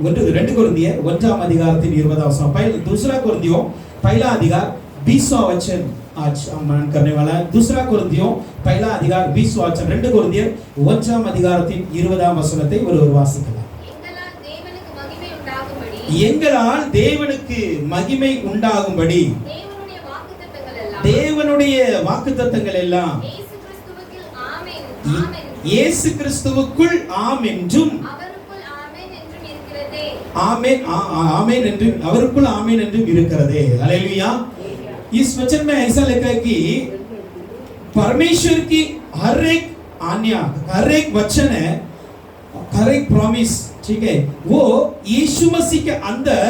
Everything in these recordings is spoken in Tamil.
2 कोरिन्थियर 1 अधिकारத்தின் 20 वचन, दूसरा कोरिन्थियों पहला अधिकार 20वां वचन आज हम मनन करने वाला है। दूसरा कोरिन्थियों पहला अधिकार 20वां वचन, 2 कोरिन्थियर 1 अधिकारத்தின் 20 वचனத்தை ஒருவர் வாசிக்கலாம். எங்களால் தேவனுக்கு மகிமை உண்டாகும்படி தேவனுடைய வாக்குத்தத்தங்கள் எல்லாம் இயேசு கிறிஸ்துவுக்குள் ஆம் என்றும் आमेन आमेन என்று அவருக்குள் ஆமென் என்றும் இருக்கிறதே. हालेलुया। इस वचन में ऐसा लिखा है कि परमेश्वर की हर एक आज्ञा, हर एक वचन है, हर एक प्रॉमिस, ठीक है, वो यीशु मसीह के अंदर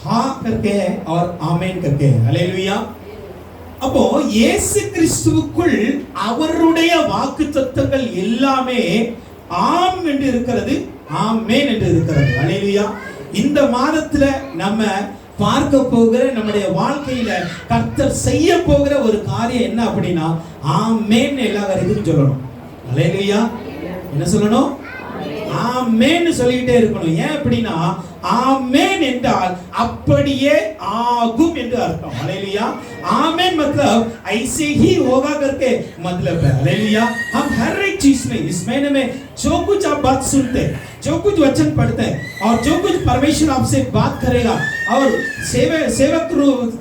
हाँ करके है और आमेन करके है। हालेलुया। அப்போ இயேசு கிறிஸ்துவுக்குள் அவருடைய வாக்குத்தத்தங்கள் எல்லாமே ஆம் என்று இருக்கிறது, ஆமென் என்று இருக்கிறது. ஹல்லேலூயா. இந்த மாதத்துல நம்ம பார்க்க போகிற நம்முடைய வாழ்க்கையில கர்த்தர் செய்ய போகிற ஒரு காரியம் என்ன அப்படின்னா ஆமென் எல்லா வரைக்கும் சொல்லணும். ஹல்லேலூயா. என்ன சொல்லணும்? ஆமென் சொல்லிட்டே இருக்கணும். ஏன் அப்படின்னா आमेन என்றால் அப்படியே ஆகும் என்று அர்த்தம். हालेलुया। आमेन मतलब ऐसे ही होगा करके मतलब है। हालेलुया। हम हर एक चीज में इस महीने में जो कुछ आप बात सुनते हैं, जो कुछ वचन पढ़ते हैं और जो कुछ परमेश्वर आपसे बात करेगा और सेवक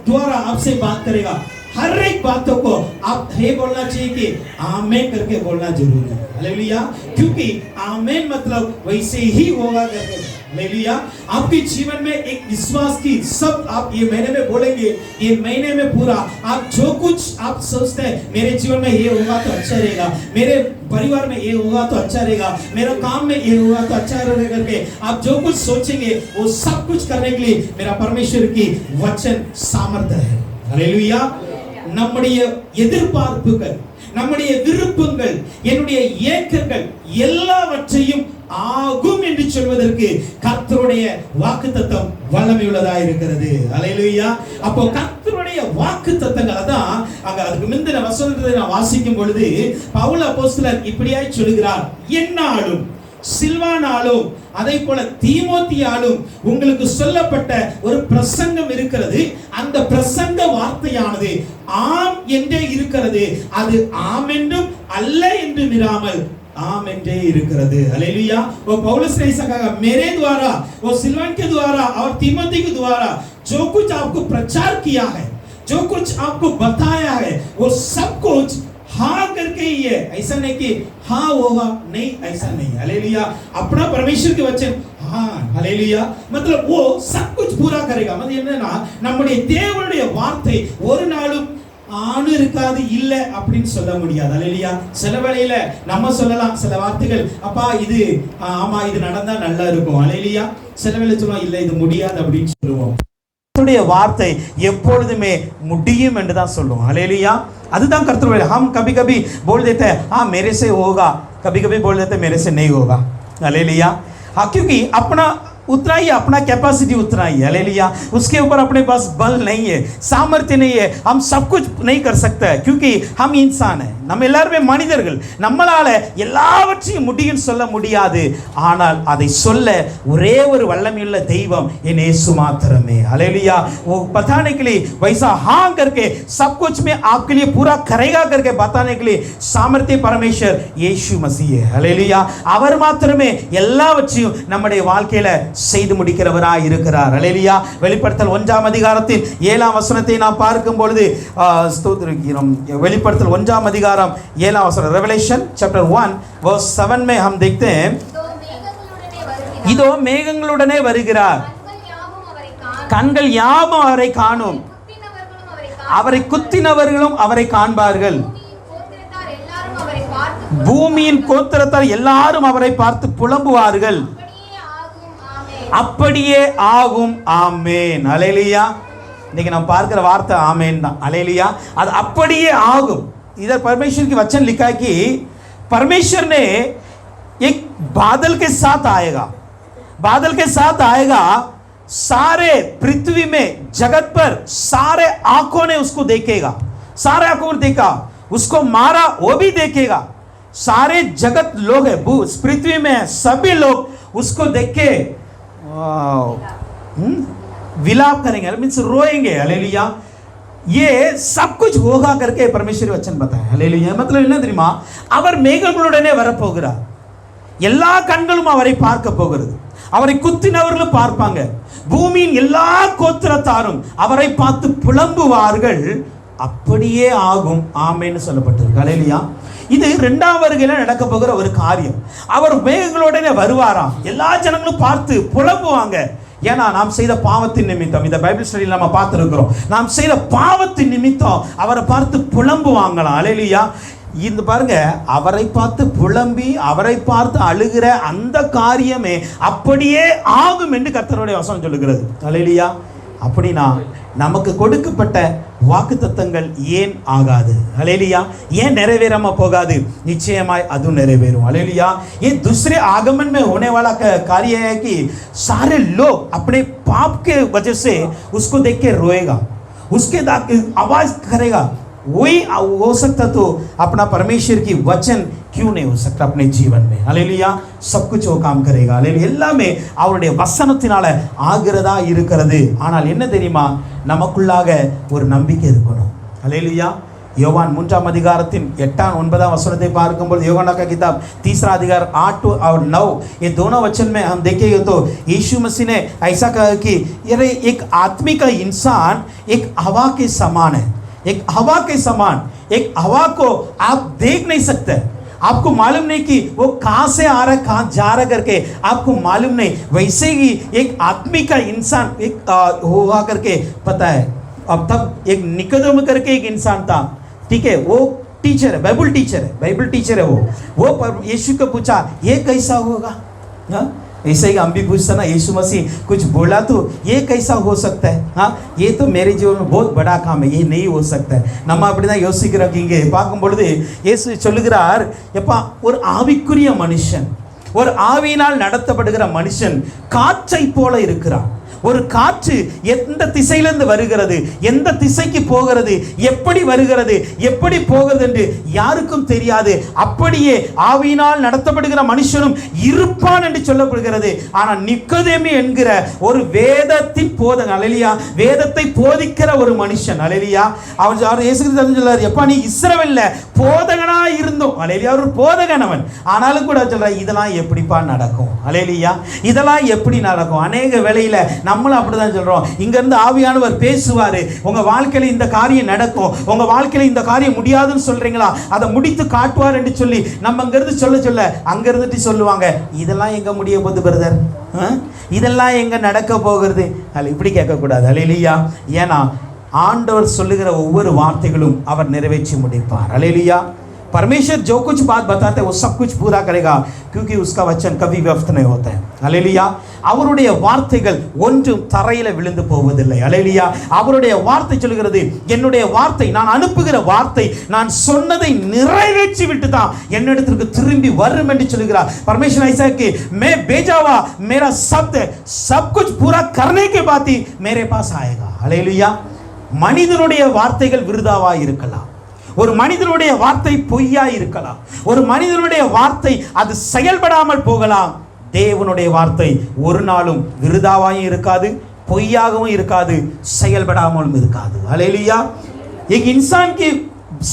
द्वारा आपसे बात करेगा, हर एक बातों को आप ये बोलना चाहिए कि आमेन करके बोलना जरूरी है। हालेलुया। क्योंकि आमेन मतलब वैसे ही होगा करके। हालेलुया। आपके जीवन में एक विश्वास की सब आप ये महीने में बोलेंगे, ये महीने में पूरा आप जो कुछ आप सोचते हैं मेरे जीवन में ये होगा तो अच्छा रहेगा, मेरे परिवार में ये होगा तो अच्छा रहेगा, मेरा काम में ये होगा तो अच्छा रहेगा करके आप जो कुछ सोचेंगे वो सब कुछ करने के लिए मेरा परमेश्वर की वचन सामर्थ्य है। हालेलुया। நம்முடைய எதிர்பார்ப்புகள், நம்முடைய விருப்பங்கள், என்னுடைய ஏக்கங்கள் எல்லாவற்றையும் ஆகும் என்று சொல்வதற்கு கர்த்தருடைய வாக்குத்தத்தம் வல்லமையுள்ளதாக இருக்கிறது. ஹல்லேலூயா. அப்போ கர்த்தருடைய வாக்குத்தத்தங்கள் அதான் அங்க அதுக்கு முந்தின வசனத்தை நான் வாசிக்கும் பொழுது பவுல் அப்போஸ்தலர் இப்படியாய் சொல்கிறார், என்னாலும் சில்வானாலும் அதே போல தீமோத்தியாலும் உங்களுக்கு சொல்லப்பட்ட ஒரு பிரசங்கம் இருக்கிறது. அந்த பிரசங்க வார்த்தையானது ஆம் என்றே இருக்கிறது, அது ஆம் என்றும் அல்ல என்று இராமல் आम एंटे இருக்கிறது. हालेलुया। वो पौलुस ने ऐसा कहा, मेरे द्वारा, वो सिल्वान के द्वारा और तीमोथी के द्वारा जो कुछ आपको प्रचार किया है, जो कुछ आपको बताया है, वो सब कुछ हाँ करके ही है। ऐसा नहीं कि हाँ होगा, नहीं, ऐसा नहीं। हालेलुया। अपना परमेश्वर के वचन हाँ, हालेलुया, मतलब वो सब कुछ पूरा करेगा। मतलब என்னன்னா நம்முடைய தேவனுடைய வார்த்தை ஒரு நாளும் ஆணு இருக்காது இல்ல அப்படின்னு சொல்ல முடியாது. ஹல்லேலூயா. சில வேளையில நம்ம சொல்லலாம் சில வார்த்தைகள், அப்பா இது ஆமா இது நடந்தா நல்லா இருக்கும். ஹல்லேலூயா. சில வேளை சொல்லுவோம் இல்ல இது முடியாது அப்படின்னு சொல்லுவோம். கர்த்தருடைய வார்த்தை எப்பொழுதுமே முடியும் என்று தான் சொல்லுவோம். ஹல்லேலூயா. அதுதான் கர்த்தருடைய. हम कभी कभी बोल देते हैं हाँ मेरे से होगा, कभी कभी बोल देते हैं मेरे से नहीं होगा। हालेलुया। हाँ, क्योंकि अपना उतना ही, अपना कैपेसिटी उतना ही है। हालेलुया। उसके ऊपर अपने पास बल नहीं है, सामर्थ्य नहीं है, हम सब कुछ नहीं कर सकते हैं क्योंकि हम इंसान है, நம்ம எல்லாரும் மனிதர்கள். நம்மளால எல்லாவற்றையும் முடியும் சொல்ல முடியாது, ஆனால் அதை சொல்ல ஒரே ஒரு வல்லமையுள்ள தெய்வம் என் இயேசு மாத்திரமே. हालेलुया। वो बताने के लिए वैसा हाँ करके सब कुछ में आपके लिए पूरा करेगा करके बताने के लिए सामर्थ्य परमेश्वर यीशु मसीह है। हालेलुया। அவர் மாத்திரமே எல்லாவற்றையும் நம்முடைய வாழ்க்கையில செய்து முடிக்கிறவராய் இருக்கிறார். ஹல்லேலூயா. வெளிப்படுத்தல் 1 அதிகாரத்தின் 7 வசனத்தை நாம் பார்க்கும் பொழுது ஸ்தோத்திரிக்கிறோம். வெளிப்படுத்தல் 1 அதிகாரம் 7 வசனம், ரெவலேஷன் chapter 1 verse 7 में हम देखते हैं, இதோ மேகங்களுடனே வருகிறார், கண்கள் யாவும் அவரை காணும், அவரை குத்தினவர்களும் அவரை காண்பார்கள், பூமியின் கோத்திரத்தார் எல்லாரும் அவரை பார்த்து புலம்புவார்கள், அப்படியே ஆகும். ஆமென். ஹல்லேலூயா. இன்னைக்கு நம்ம பார்க்கிற வார்த்தை ஆமென் தான். ஹல்லேலூயா। அது அப்படியே ஆகும்। इधर परमेश्वर की वचन लिखा है कि परमेश्वर ने एक बादल के साथ आएगा, बादल के साथ आएगा, सारे पृथ्वी में जगत पर सारे आंखों ने उसको देखेगा, सारे आंखों ने देखा, उसको मारा वो भी देखेगा, सारे जगत लोग है पृथ्वी में सभी लोग उसको देख के विलाप करेंगे, मीन्स रोएंगे। हालेलुया। ये सब कुछ होगा करके परमेश्वर वचन बताया। हालेलुया। मतलब என்ன தெரியுமா, அவர் மேகங்களுடனே வரப்போகிறார், எல்லா கண்களும் அவரை பார்க்க போகிறது, அவரை குத்தினவர்களும் பார்ப்பாங்க, பூமியின் எல்லா கோத்திரத்தாரும் அவரை பார்த்து புலம்புவார்கள், அப்படியே ஆகும், ஆமென்னு சொல்லப்பட்டிருக்கு. ஹல்லேலூயா. இது இரண்டாம் வருகையில நடக்க போகிற ஒரு காரியம். அவர் மேகங்களுடனே வருவாராம், எல்லா ஜனங்களும் பார்த்து புலம்புவாங்க. ஏன்னா நாம் செய்த பாவத்தின் நிமித்தம், இந்த பைபிள் ஸ்டடியில் நம்ம பார்த்துருக்கிறோம், நாம் செய்த பாவத்தின் நிமித்தம் அவரை பார்த்து புலம்புவாங்களாம். ஹல்லேலூயா. இந்த பாருங்க, அவரை பார்த்து புலம்பி அவரை பார்த்து அழுகிற அந்த காரியமே அப்படியே ஆகும் என்று கர்த்தருடைய வசனம் சொல்லுகிறது. ஹல்லேலூயா. அப்படின்னா நமக்கு கொடுக்கப்பட்ட வாக்குத்தத்தங்கள் ஏன் ஆகாது? ஹல்லேலூயா. ஏன் நிறைவேறாம போகாது? निश्चयமாய் அது நிறைவேறும். ஹல்லேலூயா. ये दूसरे आगमन में होने वाला कार्य है कि सारे लोग अपने पाप के वजह से उसको देख के रोएगा, उसके आवाज करेगा। वही हो सकता तो अपना परमेश्वर की वचन क्यों नहीं हो सकता अपने जीवन में? हालेलुया. सब कुछ वो काम करेगा. हालेलुया. எல்லாமே அவருடைய வசனத்தினால ஆகிறதா இருக்கிறது. ஆனால் என்ன தெரியுமா, நமக்குள்ளாக ஒரு நம்பிக்கை இருக்கணும். हालेलुया. யோவான் 3 அதிகாரத்தின் 8 9 वचनத்தை பார்க்கும்போது, யோவான் का किताब 3 अधिकार 8 और 9 ये दोनों वचन में हम देखेंगे तो यीशु मसीह ने ऐसा कहा कि ये एक आत्मिक का इंसान एक हवा के समान है, एक हवा के समान। एक हवा को आप देख नहीं सकते, आपको मालूम नहीं कि वो कहाँ से आ रहा है कहाँ जा रहा करके आपको मालूम नहीं। वैसे ही एक आत्मिक का इंसान एक हुआ करके पता है। अब तब एक निकोदेम करके एक इंसान था, ठीक है, वो टीचर है, बाइबल टीचर है, बाइबल टीचर है। वो यीशु को पूछा ये कैसा होगा? ऐसे ही हम भी पूछते ना, यीशु मसीह कुछ बोला तो ये कैसा हो सकता है? हाँ, ये तो मेरे जीवन में बहुत बड़ा काम है, ये नहीं हो सकता है. நம்ம அப்படிதான் யோசிக்கிறோம். பார்க்கும் பொழுது இயேசு சொல்லுகிறார், எப்பா ஒரு ஆவிக்குரிய மனுஷன், ஒரு ஆவியினால் நடத்தப்படுகிற மனுஷன் காற்றை போல இருக்கிறான். ஒரு காற்று எந்த திசையிலிருந்து வருகிறது, எந்த திசைக்கு போகிறது, எப்படி வருகிறது, எப்படி போகிறது என்று யாருக்கும் தெரியாது. அப்படியே ஆவியினால் நடத்தப்படுகிற மனுஷனும் இருப்பான் என்று சொல்லப்படுகிறது. ஆனால் நிக்கோதேமு என்கிற ஒரு வேதத்தின் போதகன், அல்லேலூயா, வேதத்தை போதிக்கிற ஒரு மனுஷன், அல்லேலூயா, அவர் இயேசு கிறிஸ்து சொல்றார், எப்பா நீ இஸ்ரவேல்ல போதகனா இருந்தோம், அல்லேலூயா, ஒரு போதகன் அவன், ஆனாலும் கூட சொல்றார் இதெல்லாம் எப்படிப்பா நடக்கும்? அல்லேலூயா, இதெல்லாம் எப்படி நடக்கும்? அநேக வேளையில நம்மளும் அப்படிதான் சொல்றோம். இங்க இருந்து ஆவியானவர் பேசுவாரு, உங்க வாழ்க்கையில இந்த காரியம் நடக்கும், உங்க வாழ்க்கையில இந்த காரியம் முடியாதுன்னு சொல்றீங்களா, அதை முடித்து காட்டுவார் என்று சொல்லி நம்ம அங்க இருந்து சொல்ல அங்க இருந்துட்டு சொல்லுவாங்க, இதெல்லாம் எங்க முடிய போகுது பிரதர், இதெல்லாம் எங்க நடக்க போகிறது? அல்ல, இப்படி கேட்க கூடாது. அல்லேலூயா. ஏன்னா ஆண்டவர் சொல்லுகிற ஒவ்வொரு வார்த்தைகளும் அவர் நிறைவேற்றி முடிப்பார். அல்லேலூயா. परमेश्वर जो कुछ बात बताते हैं वो सब कुछ पूरा करेगा, क्योंकि उसका वचन कभी व्यर्थ नहीं होता है. हालेलुया. அவருடைய வார்த்தைகள் ஒன்றும் தரையில விழுந்து போவதில்லை. ஹல்லேலூயா. அவருடைய வார்த்தை சொல்கிறது, என்னுடைய வார்த்தை, நான் அனுப்புகிற வார்த்தை நான் சொன்னதை நிறைவேற்றி விட்டு தான் என்னிடத்திற்கு திரும்பி வரும் என்று சொல்கிறார். परमेश्वर ऐसा है कि मैं भेजा हुआ मेरा शब्द सब कुछ पूरा करने के बाद ही मेरे पास आएगा. ஹல்லேலூயா. மனிதனுடைய வார்த்தைகள் விருதாவா இருக்கலாம், ஒரு மனிதனுடைய வார்த்தை பொய்யா இருக்கலாம், ஒரு மனிதனுடைய வார்த்தை அது செயல்படாமல் போகலாம். தேவனுடைய வார்த்தை ஒரு நாளும் விருதாவாயும் இருக்காது, பொய்யாகவும் இருக்காது, செயல்படாமலும் இருக்காது. हालेलुया. एक इंसान की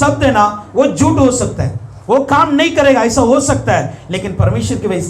शब्द है ना, वो झूठ हो सकता है, वो काम नहीं करेगा, ऐसा हो सकता है, लेकिन परमेश्वर के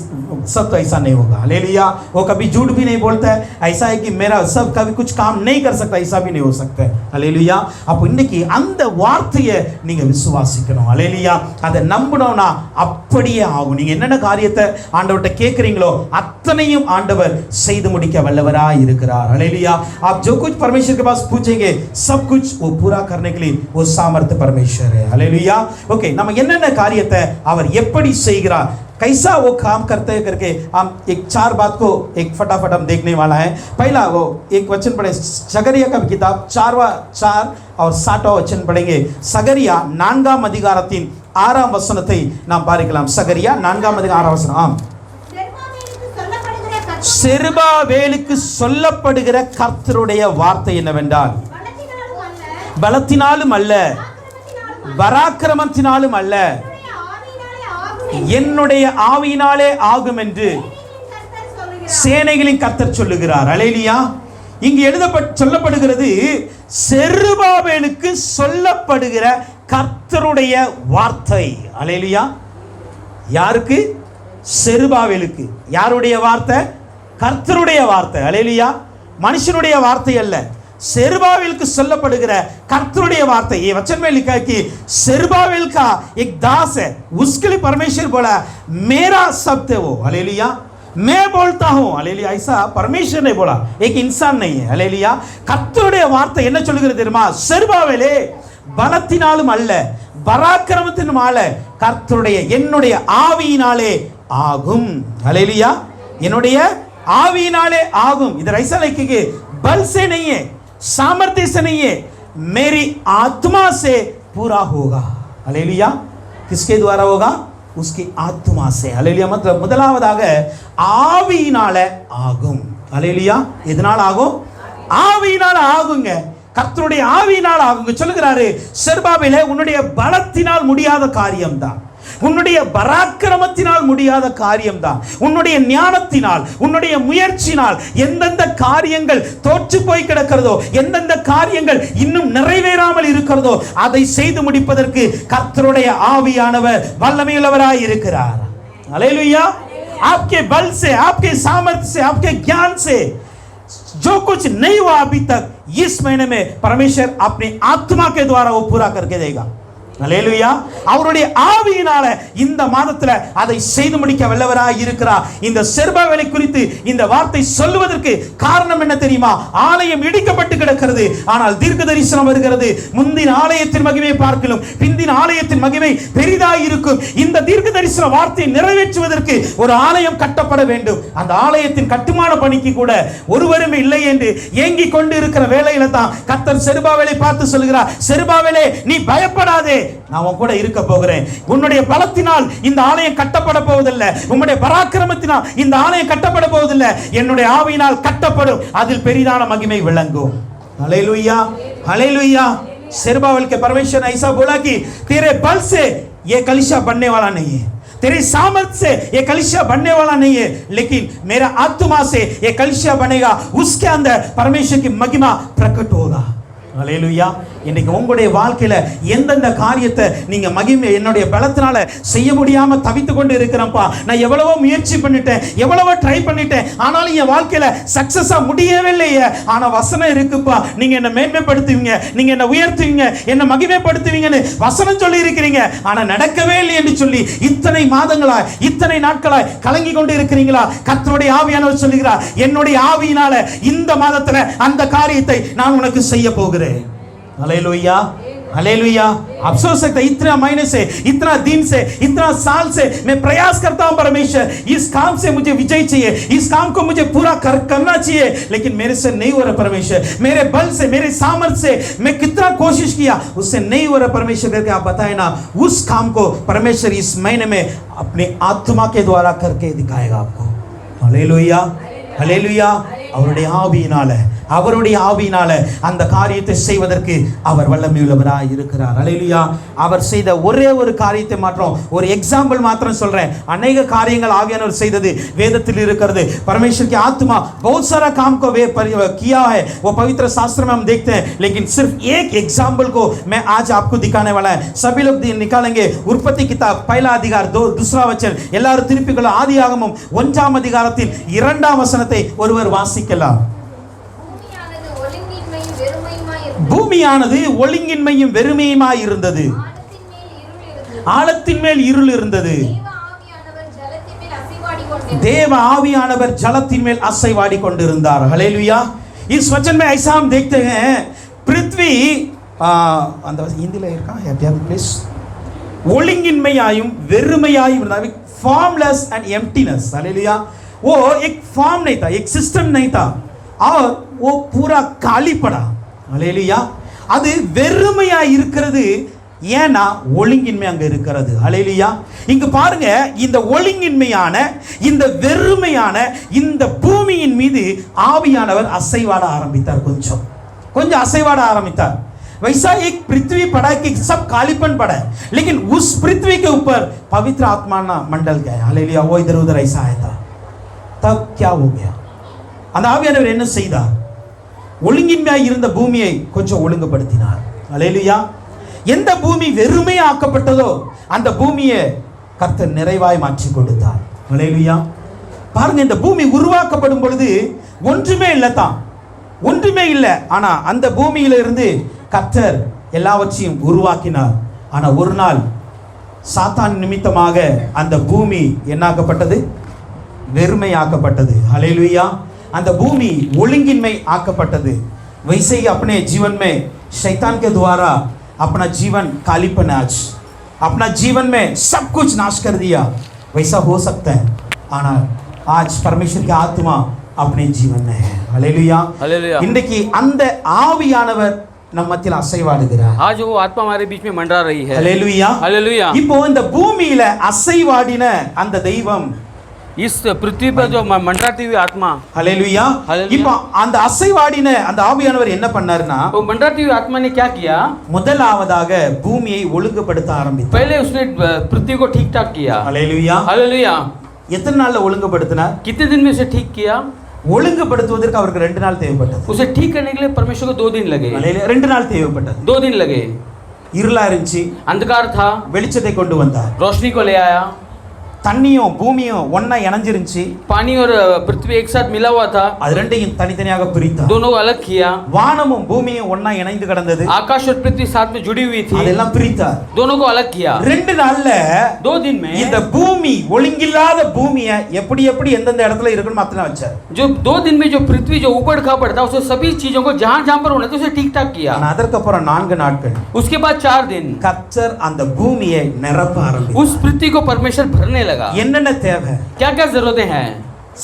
सब तो ऐसा नहीं होगा. हालेलुया. वो कभी झूठ भी नहीं बोलता है, ऐसा है कि मेरा सब कभी कुछ काम नहीं कर सकता, ऐसा भी नहीं हो सकता है. हालेलुया. அப்ப இன்னைக்கு அந்த வார்த்தையை நீங்க விசுவாசிக்கணும். हालेलुया. அதை நம்பணும்னா அப்படியே ஆகும். நீங்க என்னென்ன காரியத்தை ஆண்டவர்கிட்ட கேட்குறீங்களோ அத்தனையும் ஆண்டவர் செய்து முடிக்க வல்லவராய் இருக்கிறார். हालेलुया. आप जो कुछ परमेश्वर के पास पूछेंगे सब कुछ वो पूरा करने के लिए वो सामर्थ्य परमेश्वर है. हालेलुया. ओके, நம்ம என்னென்ன காரியத்தை அவர் எப்படி செய்கிறார், कैसा वो काम करते हैं करके हम एक 4 बात को एक फटाफट हम देखने वाला है. पहला वो एक वचन पढ़े, सगरिया का किताब 4 और 7 वचन पढ़ेंगे. सगरिया 4 அதிகாரத்தின் 6 வசனத்தை நாம் பார்க்கலாம். சகரியா 4 அதிகாரம் 6 வசனம். ஆம். செருபாபேலுக்கு சொல்லப்படுகிற கர்த்தருடைய வார்த்தை என்னவென்றால், பலத்தினாலும் அல்ல, பராக்கிரமத்தினாலும் அல்ல, என்னுடைய ஆவியினாலே ஆகும் என்று சேனைகளின் கர்த்தர் சொல்லுகிறார். அல்லேலூயா. இங்கு சொல்லப்படுகிறது செருபாபேலுக்கு சொல்லப்படுகிற கர்த்தருடைய வார்த்தை. அல்லேலூயா. யாருக்கு? செருபாபேலுக்கு. யாருடைய வார்த்தை? கர்த்தருடைய வார்த்தை. அல்லேலூயா. மனுஷனுடைய வார்த்தை அல்ல, செருபாबेल சொல்லப்படுகிற கர்த்தருடைய வார்த்தை. ये वचन में लिखा है कि सेरुबाबेल का एक दास है, उसके लिए परमेश्वर बोला मेरा शब्द है वो. हालेलुया. मैं बोलता हूं. हालेलुया. ऐसा परमेश्वर ने बोला, एक इंसान नहीं है. हालेलुया. கர்த்தருடைய வார்த்தை என்ன சொல்கிறது தெரியுமா? செருபாபேலே, பலத்தினாலும் அல்ல பராக்கிரமத்தினாலும் அல்ல, கர்த்தருடைய என்னுடைய ஆவியினாலே ஆகும். हालेलुया. என்னுடைய आवीनाले आगुम. इधर ऐसा लिखे कि बल से नहीं है, सामर्थ्य से नहीं है, मेरी आत्मा से पूरा होगा. हालेलुया. किसके द्वारा होगा? उसकी आत्मा से. हालेलुया. मतलब முதலாவதாக ஆவியினால ஆகும். हालेलुया. எதனால ஆகும்? ஆவியினால ஆகுங்க. கர்த்தருடைய ஆவியினால ஆகுங்க. சொல்லுகிறாரு செருபாபேலே, உன்னுடைய பலத்தினால் முடியாத காரியம்தான், உன்னுடைய பராக்கிரமத்தினால் முடியாத காரியம்தான், உன்னுடைய ஞானத்தினால் உன்னுடைய முயற்சினால் எந்தெந்த காரியங்கள் தோற்று போய் கிடக்கிறதோ, எந்தெந்த காரியங்கள் இன்னும் நிறைவேறாமல் இருக்கிறதோ அதை செய்து முடிப்பதற்கு கர்த்தருடைய ஆவியானவர் வல்லமையுள்ளவராய் இருக்கிறார். हालेलुया. आपके बल से, आपके सामर्थ्य से, आपके ज्ञान से जो कुछ नहीं हुआ अभी तक, इस महीने में परमेश्वर अपनी आत्मा के द्वारा वो पूरा करके देगा. அல்லேலூயா. அவருடைய ஆவியினால இந்த மாதத்துல அதை செய்து முடிக்க வல்லவராய் இருக்கிறார். இந்த செருபாபேலை குறித்து இந்த வார்த்தை சொல்லுவதற்கு காரணம் என்ன தெரியுமா? ஆலயம் இடிக்கப்பட்டு கிடக்கிறது, ஆனால் தீர்க்க தரிசனம் வருகிறது. முந்தின ஆலயத்தின் மகிமையை பார்க்கலாம், பிந்தின ஆலயத்தின் மகிமை பெரிதாய் இருக்கும். இந்த தீர்க்க தரிசன வார்த்தையை நிறைவேற்றுவதற்கு ஒரு ஆலயம் கட்டப்பட வேண்டும். அந்த ஆலயத்தின் கட்டுமான பணிக்கு கூட ஒருவரும் இல்லை என்று ஏங்கி கொண்டு இருக்கிற வேளையில தான் கர்த்தர் செருபாபேலை பார்த்து சொல்கிறார், செருபாபேலே நீ பயப்படாதே, நான் உன் கூட இருக்க போகிறேன். உன்னுடைய பலத்தினால் இந்த ஆலயம் கட்டப்பட போவதில்லை, உன்னுடைய பராக்கிரமத்தினால் இந்த ஆலயம் கட்டப்பட போவதில்லை, என்னுடைய ஆவியினால் கட்டப்படும், அதில் பெரிதான மகிமை விளங்கும். हालेलुया. हालेलुया. सेरुबाबेल के परमेश्वर ने ऐसा बोला कि तेरे बल से ये कलीसिया बनने वाला नहीं है, तेरे सामर्थ्य से ये कलीसिया बनने वाला नहीं है, लेकिन मेरा आत्मा से ये कलीसिया बनेगा, उसके अंदर परमेश्वर की महिमा प्रकट होगा. हालेलुया. இன்னைக்கு உங்களுடைய வாழ்க்கையில எந்தெந்த காரியத்தை நீங்க மகிமை என்னுடைய பலத்தினால செய்ய முடியாம தவித்து கொண்டு இருக்கிறேன்ப்பா, நான் எவ்வளவோ முயற்சி பண்ணிட்டேன், எவ்வளவோ ட்ரை பண்ணிட்டேன், ஆனாலும் என் வாழ்க்கையில சக்சஸா முடியவே இல்லையே, ஆனா வசனம் இருக்குப்பா, நீங்க என்ன மேன்மைப்படுத்துவீங்க, நீங்க என்ன உயர்த்துவீங்க, என்ன மகிமைப்படுத்துவீங்கன்னு வசனம் சொல்லி இருக்கிறீங்க, ஆனா நடக்கவே இல்லை என்று சொல்லி இத்தனை மாதங்களாய் இத்தனை நாட்களாய் கலங்கி கொண்டு இருக்கிறீங்களா? கர்த்தருடைய ஆவியானவர் சொல்லுகிறார், என்னுடைய ஆவியினால இந்த மாதத்துல அந்த காரியத்தை நான் உனக்கு செய்ய போகிறேன். हालेलुया. हालेलुया. अफसोस है इतना महीने से, इतना दिन से, इतना साल से मैं प्रयास करता हूं परमेश्वर, इस काम से मुझे विजय चाहिए, इस काम को मुझे पूरा करना चाहिए, लेकिन मेरे से नहीं हो रहा परमेश्वर, मेरे बल से, मेरे सामर्थ्य से मैं कितना कोशिश किया, उससे नहीं हो रहा परमेश्वर करके आप बताए ना, उस काम को परमेश्वर इस महीने में अपनी आत्मा के द्वारा करके दिखाएगा आपको. हालेलुया. हालेलुया. அவருடைய ஆவியினால, அவருடைய ஆவியினால அந்த காரியத்தை செய்வதற்கு அவர் வல்லமையுள்ளவராய் இருக்கிறார். அல்லேலூயா. அவர் செய்த ஒரே ஒரு காரியத்தை மாத்திரம், ஒரு எக்ஸாம்பிள் மாத்திரம் சொல்றேன். अनेक காரியங்கள் ஆவியானவர் செய்தது வேதத்தில் இருக்கிறது. परमेश्वर की आत्मा बहुत सारा काम को वे किया है, वो पवित्र शास्त्र में हम देखते हैं, लेकिन सिर्फ एक एग्जाम्पल को मैं आज आपको दिखाने वाला है. सभी लोग निकालेंगे உற்பத்தி கிதாப் पहला अधिकार दूसरा वचन. எல்லாரும் திருப்பிக்கொள்ள ஆதியாகமம் 1ஆம் அதிகாரத்தில் 2ஆம் வசனத்தை ஒருவர் வாசிக்கலாம். பூமியானது ஒழுங்கின்மையும் வெறுமையுமாய் இருந்தது, ஆழத்தின் மேல் இருள் இருந்தது, தேவ ஆவியானவர் ஜலத்தின் மேல் அசைவாடி கொண்டிருந்தார். हालेलुया. इस वचन में ऐसा हम देखते हैं, पृथ्वी அந்த हिंदीல இருக்கா यार प्लीज, ஒழுங்கின்மையாயும் வெறுமையாயும் இருந்தா, formless and emptiness. हालेलुया. वो एक फॉर्म नहीं था, एक सिस्टम नहीं था, और वो पूरा खाली पड़ा. हालेलुया. அது வெறுமையா இருக்கிறது, ஏன்னா ஒழுங்கின்மை அங்க இருக்கிறது. हालेलुया. இங்க பாருங்க, இந்த ஒழுங்கின்மையான இந்த வெறுமையான இந்த பூமியின் மீது ஆவியானவர் அசைவாட ஆரம்பித்தார். கொஞ்சம் அசைவாட ஆரம்பித்தார். वैसा एक पृथ्वी पड़ा कि सब खालीपन पड़ा, लेकिन उस पृथ्वी के ऊपर पवित्र आत्मा ना मंडल गया. हालेलुया. वो इधर उधर ऐसा आया था, तब क्या हो गया? அந்த ஆவியானவர் என்ன செய்தார்? ஒழுங்கின்மையாய் இருந்த பூமியை கொஞ்சம் ஒழுங்குபடுத்தினார். அல்லேலூயா. எந்த பூமி வெறுமை ஆக்கப்பட்டதோ அந்த பூமியை கர்த்தர் நிறைவாய் மாற்றி கொடுத்தார். அல்லேலூயா. பாருங்க, இந்த பூமி உருவாக்கப்படும் பொழுது ஒன்றுமே இல்லை தான், ஒன்றுமே இல்லை. ஆனா அந்த பூமியில இருந்து கர்த்தர் எல்லாவற்றையும் உருவாக்கினார். ஆனா ஒரு நாள் சாத்தான் நிமித்தமாக அந்த பூமி என்னாக்கப்பட்டது? வெறுமையாக்கப்பட்டது. ஹல்லேலூயா. அந்த பூமி ஒழுங்கின்மை आக்கப்பட்டது. वैसे ही अपने जीवन में शैतान के द्वारा अपना जीवन कालीपन आज अपना जीवन में सब कुछ नाश कर दिया. वैसा हो सकता है, आना आज परमेश्वर की आत्मा अपने जीवन में है. हालेलुया. இன்றைக்கு அந்த ஆவியானவர் நம்ம மத்தியில அசைவாடுகிறார். आज वो आत्मा हमारे बीच में मंडरा रही है. हालेलुया. हालेलुया. இப்போ இந்த பூமியில அசைவாடின அந்த தெய்வம், इस पृथ्वी पर जो मंडराती हुई आत्मा, हालेलुया. இப்போ அந்த அசைவாடின அந்த ஆவியானவர் என்ன பண்ணாருன்னா, वो मंडराती हुई आत्मा ने क्या किया? முதலாவதாக பூமியை ஒழுங்குபடுத்த ஆரம்பித்தார். पहले उसने पृथ्वी को ठीक ठाक किया. हालेलुया. हालेलुया. எத்தனை நாள்ல ஒழுங்குபடுத்தினார்? कितने दिन में उसे ठीक किया? ஒழுங்குபடுத்துவதற்கு அவருக்கு 2 நாள் தேவைப்பட்டது. उसे ठीक करने के लिए परमेश्वर को 2 दिन लगे. हालेलुया. 2 நாள் தேவைப்பட்டது. 2 दिन लगे. இருளா இருந்துச்சு, अंधकार था, வெளிச்சத்தை கொண்டு வந்தார். रोशनी को ले आया. தண்ணியும் பூமியும் ஒண்ணா இணைஞ்சிருந்துச்சு, पानी और पृथ्वी एक साथ मिला हुआ था, அது ரெண்டையும் தனித்தனியாக பிரித்தார். दोनों को अलग किया. வானமும் பூமியும் ஒண்ணா இணைந்து கிடந்தது, आकाश और पृथ्वी साथ में जुड़ी हुई थी, அதெல்லாம் பிரித்தார். दोनों को अलग किया. 2 நாள்ல 2 दिन में இந்த பூமி ஒழுங்கில்லாத பூமியை எப்படி எப்படி எந்தெந்த இடத்துல இருக்கணும் அத்தனை வச்சார். जो 2 दिन में जो पृथ्वी जो ऊबड़ खाबड़ था, उसे सभी चीजों को जहां जहां पर होना था उसे ठीक ठाक किया. ஆனா அதற்கு அப்புறம் 4 நாட்கள் उसके बाद 4 दिन கர்த்தர் அந்த பூமியை நிரப்ப ஆரம்பித்தார். उस पृथ्वी को परमेश्वर भरने लगा. என்னென்ன தேவை? क्या क्या जरूरतें हैं?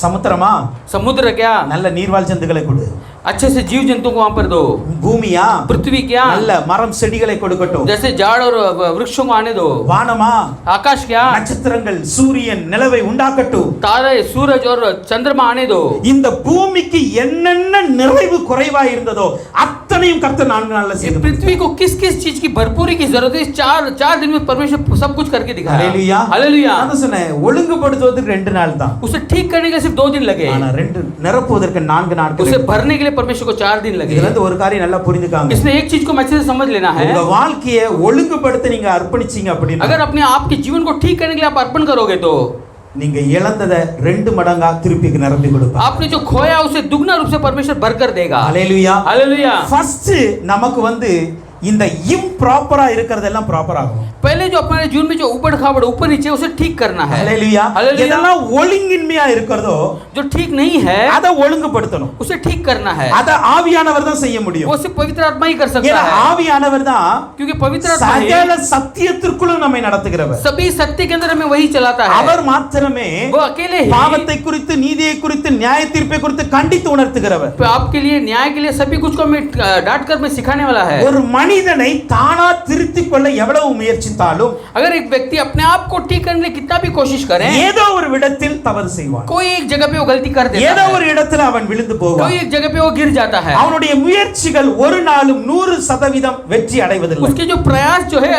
சமுத்திரமா? समुद्र क्या? நல்ல நீர்வாழ் ஜந்துக்களை கொடு. अच्छे से जीव जंतु को वहां पर दो. பூமியா? पृथ्वी क्या? நல்ல மரம் செடிகளை கொடுக்கட்டும். जैसे झाड़ और वृक्षों को आने दो. வானமா? आकाश क्या? நட்சத்திரங்கள் சூரியன் நிலவை உண்டாக்கட்டும். तारे सूरज और चंद्रमा आने दो. இந்த பூமிக்கு என்னென்ன நிறைவு குறைவா இருந்ததோ அத்தனையும் கர்த்தர் 4 நாள்ல செய்தார். पृथ्वी को किस किस चीज की भरपूरी की जरूरत है, 4 दिन में परमेश्वर सब कुछ करके दिखाया. हालेलुया. हालेलुया. நான் சொன்னேன், ஒழுங்குபடுத்துவதற்கு 2 நாள் தான். उसे ठीक करने के लिए सिर्फ 2 दिन लगे. ஆனா 2 நிரப்புவதற்கு 4 நாட்கள். उसे भरने के लिए परमेश्वर को 4 दिन लगे. இதுல இருந்து ஒரு காரியம் நல்லா புரிஞ்சுக்காங்க. इसमें एक चीज को अच्छे से समझ लेना है. உங்க வாழ்க்கையை ஒழுங்குபடுத்த நீங்க அர்ப்பணிச்சீங்க அப்படினா, अगर अपने आप के जीवन को ठीक करने के लिए आप अर्पण करोगे तो நீங்க இழந்ததை 2 மடங்கா திருப்பி நிரப்பி கொடுப்பார். आपने जो खोया उसे दुगना रूप से परमेश्वर भरकर देगा. हालेलुया. हालेलुया. ஃபர்ஸ்ட் நமக்கு இந்த இம்ப்ராப்பரா இருக்கிறதெல்லாம் ப்ராப்பர் ஆகும். पहले जो अपने जीवन में जो ऊपर खाबड़ ऊपर नीचे उसे ठीक करना है. हालेलुया. हालेलुया. இதெல்லாம் ஒழுங்கின்மையா இருக்கிறதோ जो ठीक नहीं है அதை ஒழுங்குபடுத்தணும். उसे ठीक करना है. அத ஆவியானவர் தான் செய்ய முடியும். वो सिर्फ पवित्र आत्मा ही कर सकता ஏன்னா है. ஆவியானவர் தான் क्योंकि पवित्र आत्मा ही சகல சத்தியத்திற்குள்ள நம்மை நடத்துகிறவர். सभी सत्य के अंदर हमें वही चलाता है. அவர் மாத்திரமே वो अकेले ही பாவத்தை குறித்து நீதியை குறித்து நியாய தீர்ப்பை குறித்து கண்டித்து உணர்த்துகிறவர். आपके लिए न्याय के लिए सभी कुछ को हमें डांट कर में सिखाने वाला है. ஒரு மனிதனை தானா திருத்திக் கொள்ள எவ்வளவு முயற்சித்தாலும், अगर एक व्यक्ति अपने आप को ठीक करने के लिए कितना भी कोशिश करे, ஏதோ ஒரு இடத்தில் தவறு செய்வான். कोई एक जगह पे वो गलती कर देता ஏதோ है. ஒரு இடத்துல அவன் விழுந்து போவான். कोई एक जगह पे वो गिर जाता है. அவனுடைய முயற்சிகள் ஒரு நாளும் 100% வெற்றி அடைவதில்லை. उसके जो प्रयास जो है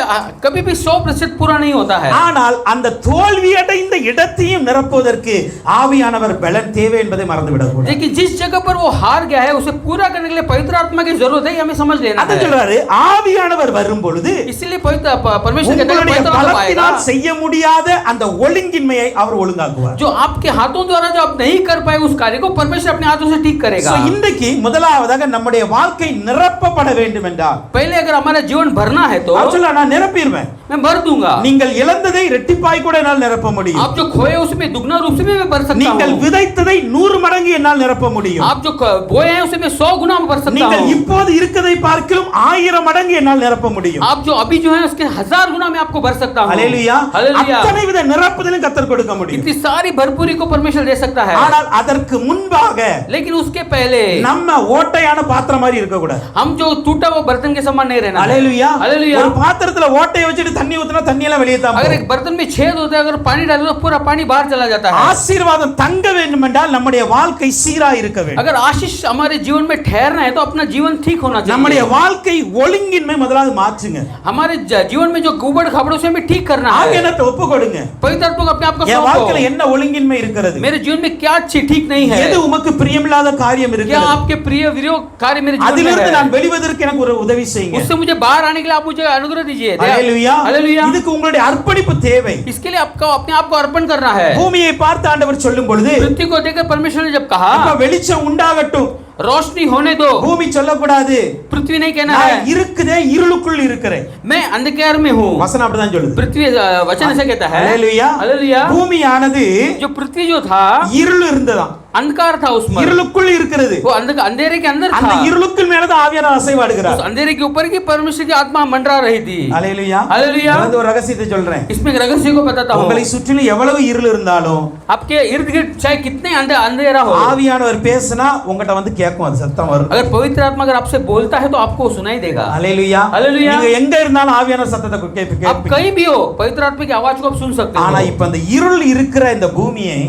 कभी भी 100% पूरा नहीं होता है. ஆனால் அந்த தோல்வி அடைந்த இடத்தையும் நிரப்புவதற்கு ஆவியானவர் பலன் தேவை என்பதை மறந்து விடக்கூடாது. लेकिन जिस जगह पर वो हार गया है उसे पूरा करने के लिए पवित्र आत्मा की जरूरत है, हमें समझ लेना அத है. சொல்றாரு, ஆவியானவர் வரும் பொழுது इसलिए पवित्र परमेश्वर कहता है உங்களுடைய पवित्र आत्मा आएगा. பலத்தினால் செய்ய முடியாத அந்த ஒழுங்கின்மையை அவர் ஒழுங்காக்குவார். जो आपके हाथों द्वारा जो आप नहीं कर पाए उस कार्य को परमेश्वर अपने हाथों से ठीक करेगा. சோ இன்றைக்கு முதலாவதாக நம்முடைய வாழ்க்கை நிரப்பப்பட வேண்டும் என்றால், पहले अगर हमारा जीवन भरना है तो அவர் சொல்ல நான் நிரப்பிடுவேன். मैं भर दूंगा. நீங்கள் இழந்ததை இரட்டிப்பாய் கூட என்னால் நிரப்ப முடியும். आप जो खोए उसमें दुगना रूप से मैं भर सकता நீங்கள் हूं. விதைத்ததை 100 மடங்கு என்னால் நிரப்ப முடியும். आप जो बोए हैं उसे मैं 100 गुना भर सकता நீங்கள் हूं. இப்போது இருக்கதை பார்க்கிலும் 1000 மடங்கு என்னால் நிரப்ப முடியும். आप जो अभी जो है उसके 1000 गुना मैं आपको भर सकता हूं. ஹalleluya. हालेलुया. அத்தனை வித நிரப்புதலும் கர்த்தர் கொடுக்க முடியும். इतनी सारी भरपूरी को परमेश्वर दे सकता है. ஆனால் அதற்கு முன்பாக लेकिन उसके पहले நம்ம ஓட்டையான பாத்திரம் மாதிரி இருக்க கூடாது. हम जो टूटा हुआ बर्तन के समान नहीं रहना. ஹalleluya. हालेलुया. ஒரு பாத்திரத்துல ஓட்டையை வச்சிட்டு தண்ணி ஊத்துனா தண்ணி எல்லாம் வெளியே தான் अगर போகும். एक बर्तन में छेद होता है, अगर पानी डालो तो पूरा पानी बाहर चला जाता है. ஆசீர்வாதம் தங்க வேண்டும் என்றால் நம்முடைய வாழ்க்கை சீரா இருக்க வேண்டும். अगर आशीष हमारे जीवन में ठहरना है तो अपना जीवन ठीक होना चाहिए. நம்முடைய வாழ்க்கை ஒழுங்கு ஒழுங்கின்மை முதலாவது மாற்றுங்க. हमारे जीवन में जो उबड़ खाबड़ों से हमें ठीक करना है. ஆவியானவர்ட்ட ஒப்பு கொடுங்க. पवित्र आत्मा को अपने आप को என் सौंपो. வாழ்க்கையில என்ன ஒழுங்கின்மை இருக்கிறது? मेरे जीवन में क्या ठीक नहीं है? எது உமக்கு பிரியமில்லாத காரியம் क्या இருக்கிறது? आपके प्रिय विरोध कार्य मेरे जीवन में அதிலிருந்து है? நான் வெளிவதற்கு எனக்கு ஒரு உதவி செய்யுங்க. उससे मुझे बाहर आने के लिए आप मुझे अनुग्रह दीजिए. ஹalleluya. हालेलुया. இதுக்கு உங்களுடைய அர்ப்பணிப்பு தேவை. इसके लिए आपको अपने आप को अर्पण करना है. பூமியை பார்த்து ஆண்டவர் சொல்லும் பொழுது पृथ्वी को देखकर परमेश्वर ने जब कहा இப்ப வெளிச்சம் உண்டாகட்டும், रोशनी होने दो, பூமி சொல்லக்கூடாது पृथ्वी नहीं कहना நான் है இருக்குதே இருளுக்குள் இருக்கிறேன். मैं अंधकार में हूँ. வசனம் அப்படிதான் சொல்லுது. पृथ्वी वचन ऐसा कहता है. ஹalleluya. हालेलुया. பூமியானது जो पृथ्वी जो था இருள் இருந்ததாம், अंधकार था, उसमें இருளுக்குள் இருக்கிறது. वो अंधेरे के अंदर அந்த था. இருளுக்குள் மேலதான் ஆவியானவர் அசைவாடுகிறார். उस अंधेरे के ऊपर की परमेश्वर की आत्मा मंडरा रही थी. ஹalleluya. हालेलुया. நான் ஒரு ரகசியத்தை சொல்றேன். इसमें एक रहस्य को बताता हूँ. உங்களை சுற்றிலும் எவ்வளவு இருள் இருந்தாலும் आपके इर्द गिर्द चाहे कितने अंधेरा हो, ஆவியானவர் பேசினா உங்ககிட்ட வந்து கேட்கும், அது சத்தம் வரும். अगर पवित्र आत्मा अगर आपसे बोलता है तो आपको सुनाई देगा. ஹalleluya. हालेलुया. நீங்க எங்க இருந்தாலும் ஆவியானவர் சத்தத்தை आप கேட்பீங்க. कहीं भी हो, पवित्र आत्मा की आवाज को आप सुन सकते ஆனா हो. இப்ப அந்த இருள் இருக்கிற இந்த பூமியை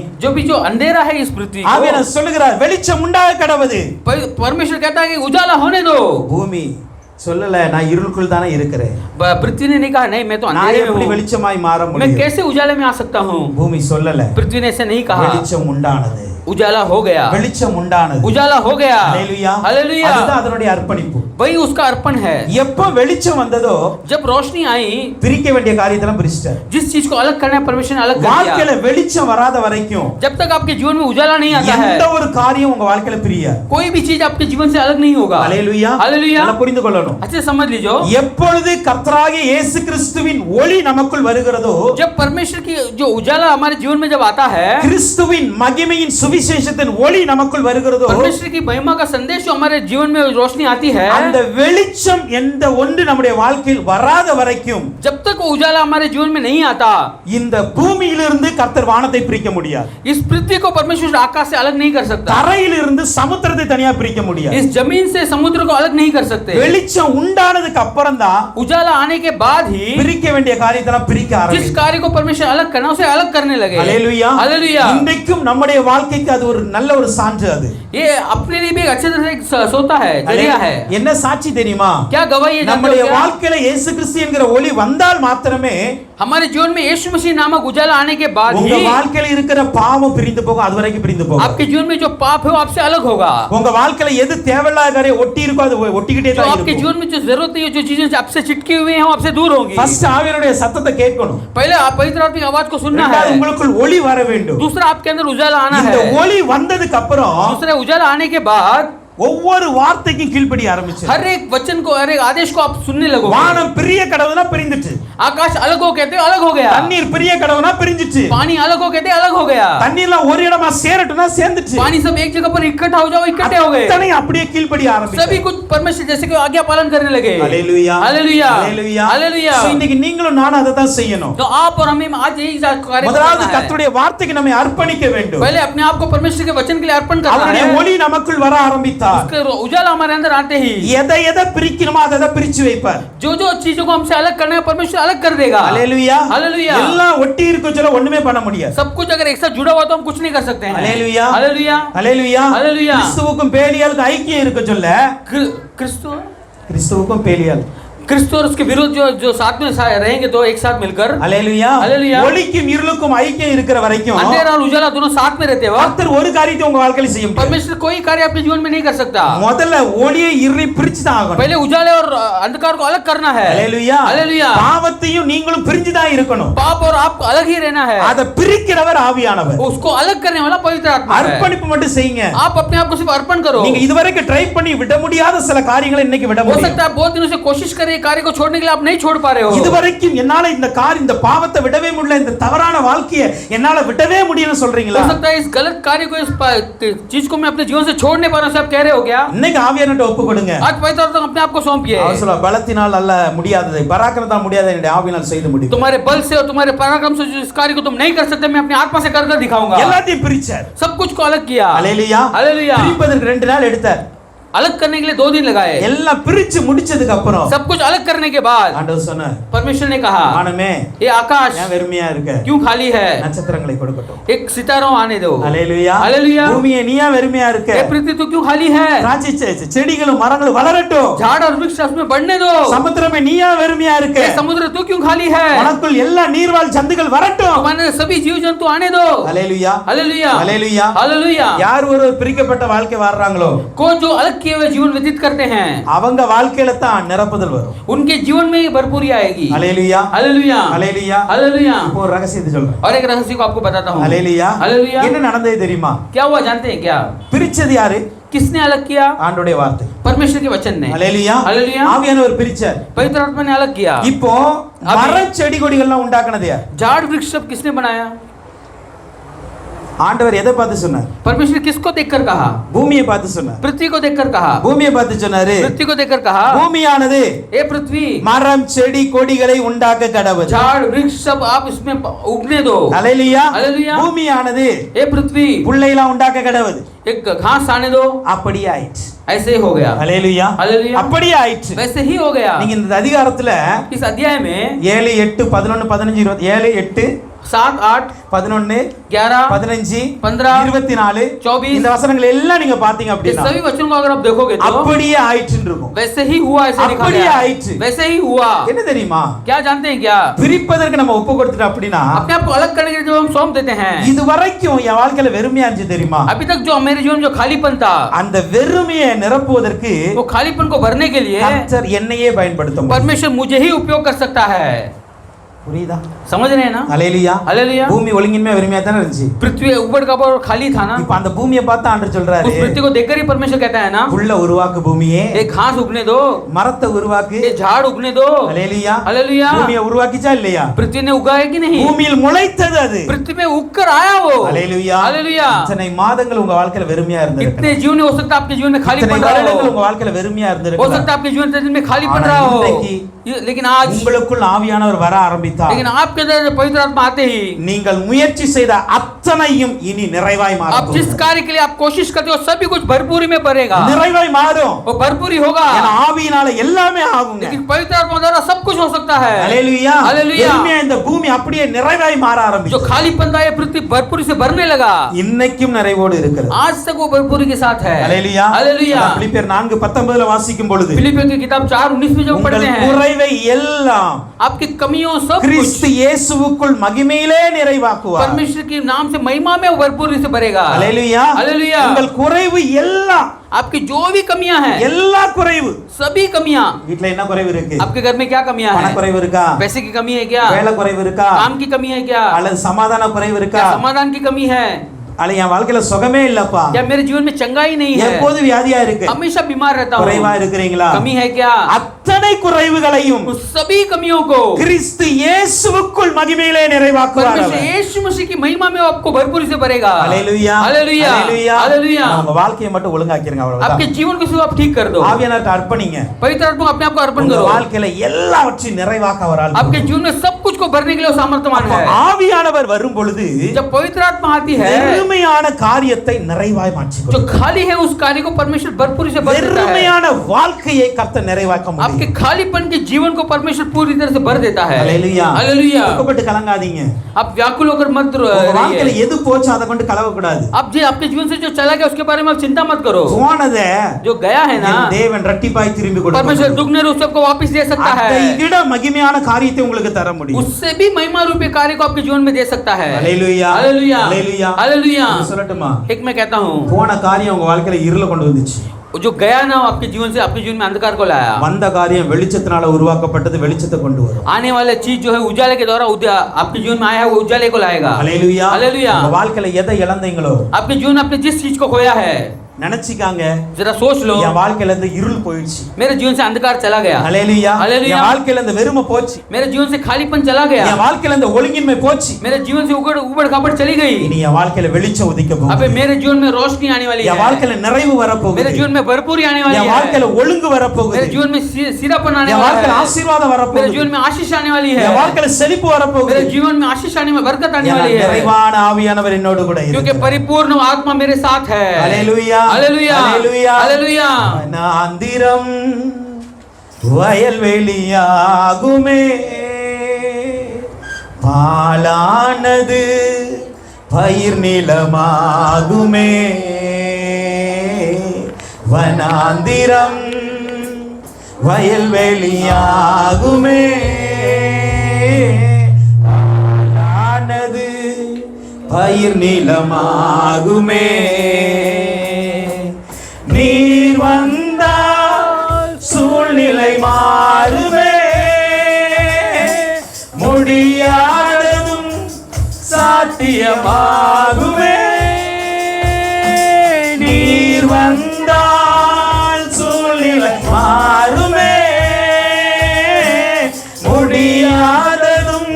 जो अंधेरा है इस पृथ्वी को, ஆவியானவர் சொல்லுகிறார் வெளிச்சம் உண்டாக கடவுது. परमेश्वर कहता है कि उजाला होने दो. பூமி சொல்லல நான் இருளுக்குள் தானே இருக்கிறேன், पृथ्वी ने नहीं कहा नहीं मैं तो நான் अंधेरे में எப்படி हूँ, வெளிச்சமாய் மாற मैं முடியும்? कैसे उजाले में आ सकता हूँ? பூமி சொல்லல, पृथ्वी ने ऐसे नहीं कहा. வெளிச்சம் உண்டானது, उजाला हो गया, வெளிச்சம் உண்டானது. उजाला हो गया. ஹalleluya. हालेलुया. அதுதான் அதனுடைய அர்ப்பணிப்பு. वही उसका अर्पण है. எப்ப வெளிச்சம் வந்ததோ जब रोशनी आई, பிரிக்க வேண்டிய காரியத்தெல்லாம் பிரிச்சிட்டார். जिस चीज को अलग करना है परमेश्वर ने अलग कर வாழ்க்கையில दिया. வெளிச்சம் வராத வரைக்கும் जब तक आपके जीवन में उजाला नहीं आता है, எந்த ஒரு காரியம் உங்க வாழ்க்கையில பிரியாது. कोई भी चीज आपके जीवन से अलग नहीं होगा. ஹalleluya. हालेलुया. நல்லா புரிந்து கொள்ளணும். अच्छे से समझ लीजिए. எப்பொழுது கர்த்தராகிய இயேசு கிறிஸ்துவின் ஒளி நமக்குள் வருகிறதோ, जब परमेश्वर की जो उजाला हमारे जीवन में जब आता है, கிறிஸ்துவின் மகிமையின் சுவிசேஷத்தின் ஒளி நமக்குள் வருகிறதோ, परमेश्वर की महिमा का संदेश जो हमारे जीवन में रोशनी आती है, அந்த வெளிச்சம் எந்த ஒன்று நம்முடைய வாழ்க்கையில் வராத வரைக்கும் जब तक वो उजाला हमारे जीवन में नहीं आता, இந்த பூமியிலிருந்து கர்த்தர் வானத்தை பிரிக்க முடியாது. इस पृथ्वी को परमेश्वर आकाश से अलग नहीं कर सकता. தரையிலிருந்து சமுத்திரத்தை தனியா பிரிக்க முடியாது. इस जमीन से समुद्र को अलग नहीं कर सकते. வெளிச்சம் உண்டானதுக்கு அப்புறம் தான் उजाला आने के बाद ही பிரிக்க வேண்டிய காரியத்தை பிரிக்க जिस ஆரம்பிக்கும். कार्य को परमेश्वर अलग करना उसे अलग करने लगे. ஹalleluya. हालेलुया. இன்றைக்கும் நம்முடைய வாழ்க்கைக்கு அது ஒரு நல்ல ஒரு சான்று. அது ये अपने लिए भी एक अच्छे तरह से सोता है, जरिया है. என்ன சாட்சி தெரியுமா? क्या गवाही है? जानते हो நம்முடைய क्या? வாழ்க்கையில இயேசு கிறிஸ்து என்கிற ஒளி வந்தால் மாத்திரமே हमारे जीवन में यीशु मसीह नामक उजाला आने के बाद உங்க ही வாழ்க்கையில இருக்கிற பாவம் பிரிந்து போகும். அது வரைக்கும் பிரிந்து போகும். आपके जीवन में जो पाप है वो आपसे अलग होगा. உங்க வாழ்க்கையில எது தேவையில்லாத காரியம் ஒட்டி இருக்கோ அது ஒட்டிக்கிட்டே जो தான் आपके இருக்கும். जीवन में जो जरूरत नहीं है, जो चीजें आपसे चिटकी हुई हैं वो आपसे दूर होंगी. ஃபர்ஸ்ட் ஆவியானுடைய சத்தத்தை கேட்கணும். पहले आप पवित्र आत्मा की आवाज को सुनना இரண்டாவது है. உங்களுக்குள் ஒளி வர வேண்டும். दूसरा आपके अंदर उजाला आना இந்த है. ஒளி வந்ததுக்கு அப்புறம் दूसरा उजाला आने के बाद ஒவ்வொரு வார்த்தைக்கும் கீழ்ப்படிய ஆரம்பிச்சு हर एक वचन को, हर एक आदेश को आप सुनने लगोगे. வானம் பிரிய கடவுனா பிரிந்துட்டு, आकाश अलग हो कहते अलग हो गया. தண்ணீர் பிரிய கடவுனா பிரிஞ்சிட்டு, पानी अलग हो कहते अलग हो गया. தண்ணீர்லாம் ஒரு இடமா சேரட்டுனா சேர்ந்துச்சு. पानी सब एक जगह पर इकट्ठा हो जाओ, इकट्ठे हो गए. அத்தனை அப்படியே கீழ்ப்படிய ஆரம்பிச்சு. सभी कुछ परमेश्वर जैसे कि आज्ञा पालन करने लगे. ஹalleluya. हालेलुया. ஹalleluya. हालेलुया. சோ இன்னைக்கு நீங்களும் நானும் அதை தான் செய்யணும். तो आप और हमें आज यही कार्य முதலாவது करना है. கர்த்தருடைய வார்த்தைக்கு நம்மை அர்ப்பணிக்க வேண்டும். पहले अपने आप को परमेश्वर के वचन के लिए अर्पण करना அவருடைய है. ஒளி நமக்குள் வர ஆரம்பித்தார். उसके उजाला हमारे अंदर आते ही எதை எதை பிரிக்கணுமோ அதை பிரிச்சு வைப்பார். जो जो चीजों को हमसे अलग करना है परमेश्वर अलग कर देगा. ஹalleluya. हालेलुया. எல்லாம் ஒட்டி இருக்க சொல்ல ஒண்ணுமே பண்ண முடியாது. सब कुछ अगर एक साथ जुड़ा हुआ तो हम कुछ नहीं कर सकते हैं. हालेलुया. हालेलुया. ஹalleluya. हालेलुया. கிறிஸ்துவுக்கும் பேலியாளுக்கும் ஐக்கியம் இருக்க சொல்ல கிறிஸ்துவுக்கும் பேலியாள் क्रिस्तु और उसके विरुद्ध जो साथ में रहेंगे तो एक साथ मिलकर. ஹalleluya. हालेलुया. ஒளிக்கும் இருளுக்கும் ஐக்கியம் இருக்கிற வரைக்கும் अंधेरा और उजाला दोनों साथ में रहते हो. கர்த்தர் ஒரு காரியத்தை உங்க வாழ்க்கையில செய்ய முடியாது. परमेश्वर कोई कार्य अपने जीवन में नहीं कर सकता. முதல்ல ஒளியை இருளை பிரிச்சு தான் ஆகணும். पहले उजाले और अंधकार को अलग करना है. ஹalleluya. हालेलुया. பாவத்தையும் நீங்களும் பிரிஞ்சு தான் இருக்கணும். पाप और आपको अलग ही रहना है. அதை பிரிக்கிறவர் ஆவியானவர். उसको अलग करने वाला पवित्र आत्मा है. அர்ப்பணிப்பு மட்டும் செய்யுங்க. आप अपने आप को सिर्फ अर्पण करो. நீங்க இதுவரைக்கும் ட்ரை பண்ணி விட முடியாத சில காரியங்களை இன்னைக்கு விட हो முடியும். सकता है बहुत दिनों से कोशिश कर रहे कार्य को छोड़ने के लिए आप नहीं छोड़ पा रहे हो. இதுவரைக்கும் என்னால இந்த பாவத்தை விடவே முடியல, இந்த தவறான வாழ்க்கையை என்னால விடவே முடியலன்னு சொல்றீங்களா? हो सकता है इस गलत कार्य को, इस चीज को मैं अपने जीवन से छोड़ नहीं पा रहा हूं, आप कह रहे हो क्या? இன்னைக்கு ஆவியானவர்ட்ட ஒப்பு கொடுங்க. आज पवित्र आत्मा अपने आप को सौंपिए. அவர் சொல்ல பலத்தினால் அல்ல முடியாததை, பராக்கிரமத்தால் முடியாத என்னுடைய ஆவியினால் செய்து முடியும். तुम्हारे बल से और तुम्हारे पराक्रम से जो इस कार्य को तुम नहीं कर सकते, मैं अपनी आत्मा से कर दिखाऊंगा. எல்லாத்தையும் பிரிச்சார். सब कुछ को अलग किया. ஹalleluya. हालेलुया. பிரிப்பதற்கு 2 நாள் எடுத்தார். अलग करने के लिए 2 दिन लगाए। எல்லாம் பிரிச்சு முடிச்சதுக்கு அப்புறம் सब कुछ अलग करने के बाद ஆண்டவர் சொன்னார், परमेश्वर ने कहा, வானமே ये आकाश ஏன் வெறுமையா இருக்க, क्यों खाली है, நட்சத்திரங்களை கொடுக்கட்டும்। एक सितारों आने दो। ஹalleluya हालेलुया। பூமியே நீ ஏன் வெறுமையா இருக்க, ये पृथ्वी तो क्यों खाली है, திராட்சை செடிகளும் மரங்களும் வளரட்டும்। झाड़ और वृक्ष उसमें बढ़ने दो। சமுத்திரமே நீ ஏன் வெறுமையா இருக்க, ये समुद्र तो क्यों खाली है, உனக்குள் எல்லா நீர்வாழ் ஜந்துகள் வரட்டும்। तुम्हारे सभी जीव जंतु आने दो। ஹalleluya हालेलुया ஹalleluya हालेलुया। யார் ஒருவர் பிரிக்கப்பட்ட வாழ்க்கை வாழ்றாங்களோ कौन जो अलग किए हुए जीवन व्यतीत करते हैं, அவங்க வாழ்க்கையில தான் நிரப்புதல் வரும்। उनके जीवन में भरपूरी आएगी। ஹalleluya हालेलुया ஹalleluya हालेलुया। இப்போ ஒரு ரகசியத்தை சொல்றேன்। और एक रहस्य को आपको बताता हूँ। ஹalleluya हालेलुया। என்ன நடந்தது தெரியுமா? क्या हुआ जानते हैं क्या? பிரிச்சது யாரு? किसने अलग किया? ஆண்டவருடைய வார்த்தை, परमेश्वर के वचन ने। ஹalleluya हालेलुया। ஆவியானவர் பிரிச்சார்। पवित्र आत्मा ने अलग किया। இப்போ மர செடி கொடிகள்லாம் உண்டாக்குனது யார்? झाड़ वृक्ष सब किसने बनाया? ஆண்டவர் எதை பார்த்து சொன்னார்? परमेश्वर किसको देखकर कहा? பூமியை பார்த்து சொன்னார்। पृथ्वी को देखकर कहा। பூமியை பார்த்து சொன்னாரு, पृथ्वी को देखकर कहा, பூமியானது ए पृथ्वी மரம் செடி கொடிகளை உண்டாக்க கடவுள்। झाड़ वृक्ष सब आप इसमें उगने दो। ஹalleluya हालेलुया। பூமியானது ए पृथ्वी புல்லையெல்லாம் உண்டாக்க கடவுள்। एक घास आने दो। அப்படியே ஆயிடுச்சு। ऐसे ही हो गया। ஹalleluya हालेलुया। அப்படியே ஆயிடுச்சு। वैसे ही हो गया। நீங்க இந்த அதிகாரத்துல इस अध्याय में 7 8 11 15 20 7 8 7 8 11 11 15 15 24 24 இந்த வசனங்கள் எல்லாம் நீங்க பாத்தீங்க ये அப்படினா सभी वचनों को अगर आप देखोगे तो அப்படியே ஆயிடுச்சுன்னு இருக்கும்। वैसे ही हुआ, ऐसे लिखा அப்படியே गया है। ஆயிடுச்சு। वैसे ही हुआ। என்ன தெரியுமா? क्या जानते हैं क्या? பிரிப்பதற்கு நம்ம ஒப்பு கொடுத்துட்டோம் அப்படினா अपने आप को अलग करने के लिए जब हम सौंप देते हैं, இது வரைக்கும் என் வாழ்க்கையில வெறுமையா இருந்துச்சு தெரியுமா? अभी तक जो मेरे जीवन में जो खालीपन था, அந்த வெறுமையை நிரப்புவதற்கு वो खालीपन को भरने के लिए கர்த்தர் என்னையே பயன்படுத்த முடியும்। परमेश्वर मुझे ही उपयोग कर सकता है। புரியுதா? समझ रहे हैं ना? ஹalleluya हालेलुया। பூமி ஒழுங்கின்மையா வெறுமையா தானே இருந்துச்சு। पृथ्वी ऊबड़ खाबड़ और खाली था ना। இப்போ அந்த பூமியை பார்த்து ஆண்டவர் சொல்றாரு, उस पृथ्वी को देखकर ही परमेश्वर कहता है ना, புல்ல உருவாக்கு பூமியே, एक घास उगने दो, மரத்தை உருவாக்கு। ये झाड़ उगने दो। ஹalleluya हालेलुया। பூமியை உருவாக்கிச்சா இல்லையா? पृथ्वी ने उगाया कि नहीं? பூமியில் முளைத்தது அது। पृथ्वी में उगकर आया वो। ஹalleluya हालेलुया। இத்தனை மாதங்கள் உங்க வாழ்க்கையில வெறுமையா இருந்திருக்கு। इतने जीवन हो सकता है आपके जीवन में खाली இத்தனை पन रहा வருடங்கள் हो। உங்க வாழ்க்கையில வெறுமையா हो இருந்திருக்கு। सकता है आपके जीवन में खाली पन ஆனா रहा हो। இன்றைக்கு लेकिन आज உங்களுக்குள் ஆவியானவர் வர ஆரம்பித்தார்। लेकिन आपके अंदर पवित्र आत्मा आते ही நீங்கள் முயற்சி செய்த அத்தனையும் இனி நிறைவாய் आप மாறும்। जिस कार्य के लिए आप कोशिश करते हो सभी कुछ भरपूरी में भरेगा। நிறைவாய் மாறும்। वो भरपूरी होगा। ஏன்னா ஆவியினால எல்லாமே ஆகுங்க। लेकिन पवित्र आत्मा द्वारा सब कुछ हो सकता है। ஹalleluya हालेलुया। வெறுமையா இந்த பூமி அப்படியே நிறைவாய் மாற जो ஆரம்பிச்சு खालीपन था ये पृथ्वी भरपूरी से भरने लगा। இன்னைக்கும் நிறைவோடு இருக்கிறது। आज तक वो भरपूरी के साथ है। ஹalleluya हालेलुया। பிலிப்பியர் 4:19 வாசிக்கும் பொழுது फिलिपियों की किताब 4:19 में जो உங்கள் पढ़ते हैं, குறைவை எல்லாம் आपकी कमियों सब कुछ கிறிஸ்து இயேசுவுக்குள் மகிமையிலே நிறைவாக்குவார்। परमेश्वर के नाम से महिमा में वो भरपूरी से भरेगा। ஹalleluya हालेलुया। உங்கள் குறைவு எல்லாம் आपकी जो भी कमियां हैं, எல்லா குறைவு, सभी कमियां, வீட்ல என்ன குறைவு இருக்கு? आपके घर में क्या कमियां பண हैं? குறைவு இருக்கா? पैसे की कमी है क्या? வேலை குறைவு இருக்கா? काम की कमी है क्या? அல்லது சமாதான குறைவு இருக்கா? क्या समाधान की कमी है? அல்ல என் வாழ்க்கையில சுகமே இல்லப்பா, क्या मेरे जीवन में चंगाई नहीं है? எப்போது வியாதியா இருக்கு, हमेशा बीमार रहता हूँ। குறைவா இருக்கிறீங்களா? कमी है क्या? அத்தனை குறைவுகளையும் उस सभी कमियों को கிறிஸ்து இயேசுவுக்குள் மகிமையிலே நிறைவாக்குவார் परमेश्वर அவர்। यीशु मसीह की महिमा में आपको भरपूरी से भरेगा। ஹalleluya हालेलुया ஹalleluya हालेलुया। உங்க வாழ்க்கையை மட்டும் ஒழுங்காக்கிருங்க आपके அவ்வளவுதான்। जीवन को सिर्फ आप ठीक कर दो। ஆவியானவர்ட்ட அர்ப்பணிங்க। पवित्र आत्मा अपने आप को अर्पण உங்க करो। வாழ்க்கையில எல்லாவற்றையும் நிறைவாக்க அவரால் आपके जीवन में सब कुछ को भरने के लिए वो सामर्थ्यवान है। ஆவியானவர் வரும் பொழுது जब पवित्र आत्मा आती है, வெறுமையான காரியத்தை நிறைவாய் மாற்றி जो खाली है उस कार्य को परमेश्वर भरपूरी से भर देता है। வெறுமையான வாழ்க்கையை கர்த்தர் நிறைவாக்க आपके முடியும்। खालीपन के जीवन को परमेश्वर पूरी तरह से भर देता है। ஹalleluya हालेलुया। துக்கப்பட்டு கலங்காதீங்க। आप व्याकुल होकर मत உங்க வாழ்க்கையில रहिए। எது போச்சு அதை கொண்டு கலவ கூடாது। आप जी आपके जीवन से जो चला गया उसके बारे में आप चिंता मत करो। போனதே जो गया है ना, என் தேவன் இரட்டிப்பாய் திரும்பி परमेश्वर கொடுப்பார்। दुगने रूप से आपको वापस दे सकता அதை है। விட மகிமையான காரியத்தை உங்களுக்கு தர முடியும்। उससे भी महिमा रूपी कार्य को आपके जीवन में दे सकता है। ஹalleluya हालेलुया ஹalleluya हालेलुया। நான் சொல்லட்டுமா? एक मैं कहता हूँ, போன காரியம் உங்க வாழ்க்கையில இருள கொண்டு வந்துச்சு। जो गया ना वो आपके जीवन से आपके जीवन में अंधकार को लाया। வந்த காரியம் வெளிச்சத்தினால உருவாக்கப்பட்டது, வெளிச்சத்தை கொண்டு வரும்। आने वाले चीज जो है उजाले के द्वारा आपके जीवन में आया है वो उजाले को लाएगा। ஹalleluya हालेलुया। உங்க வாழ்க்கையில எதை இழந்தீங்களோ आपके जीवन में आपने जिस चीज को खोया है, நினைச்சிக்காங்க, जरा सोच लो, என் வாழ்க்கையில இருந்து இருள் போயிடுச்சு। मेरे जीवन से अंधकार चला गया। ஹalleluya हालेलुया। என் வாழ்க்கையில இருந்து வெறுமை போச்சு। मेरे जीवन से खालीपन चला गया। என் வாழ்க்கையில இருந்து ஒழுங்கின்மை போச்சு। मेरे जीवन से उबड़ खाबड़ चली गई। இனி என் வாழ்க்கையில வெளிச்சம் உதிக்க अबे போகுது। मेरे जीवन में रोशनी आने वाली என் है। வாழ்க்கையில நிறைவு வர मेरे போகுது। जीवन में भरपूरी आने वाली என் है। வாழ்க்கையில ஒழுங்கு வர मेरे போகுது। जीवन में सिरापन आने என் वाला வாழ்க்கையில है। ஆசீர்வாதம் வர मेरे போகுது। जीवन में आशीष आने वाली है। என் வாழ்க்கையில செழிப்பு வர मेरे போகுது। जीवन में आशीष आने में बरकत आने என் वाली है, நிறைவான ஆவியானவர் என்னோடு கூட क्योंकि இருக்கிறார்। परिपूर्ण आत्मा मेरे साथ है। ஹalleluya हालेलुया हालेलुया हालेलुया வனாந்திரம் வயல்வெளியாகுமே, பாலானது பயிர் நிலமாகுமே. வனாந்திரம் வயல்வெளியாகுமே, பாலானது பயிர் நிலமாகுமே. நீர் வந்தால் சூழ்நிலை மாறுமே, முடியாததும் சாத்தியமாகுமே. நீர் வந்தால் சூழ்நிலை மாறுமே, முடியாததும்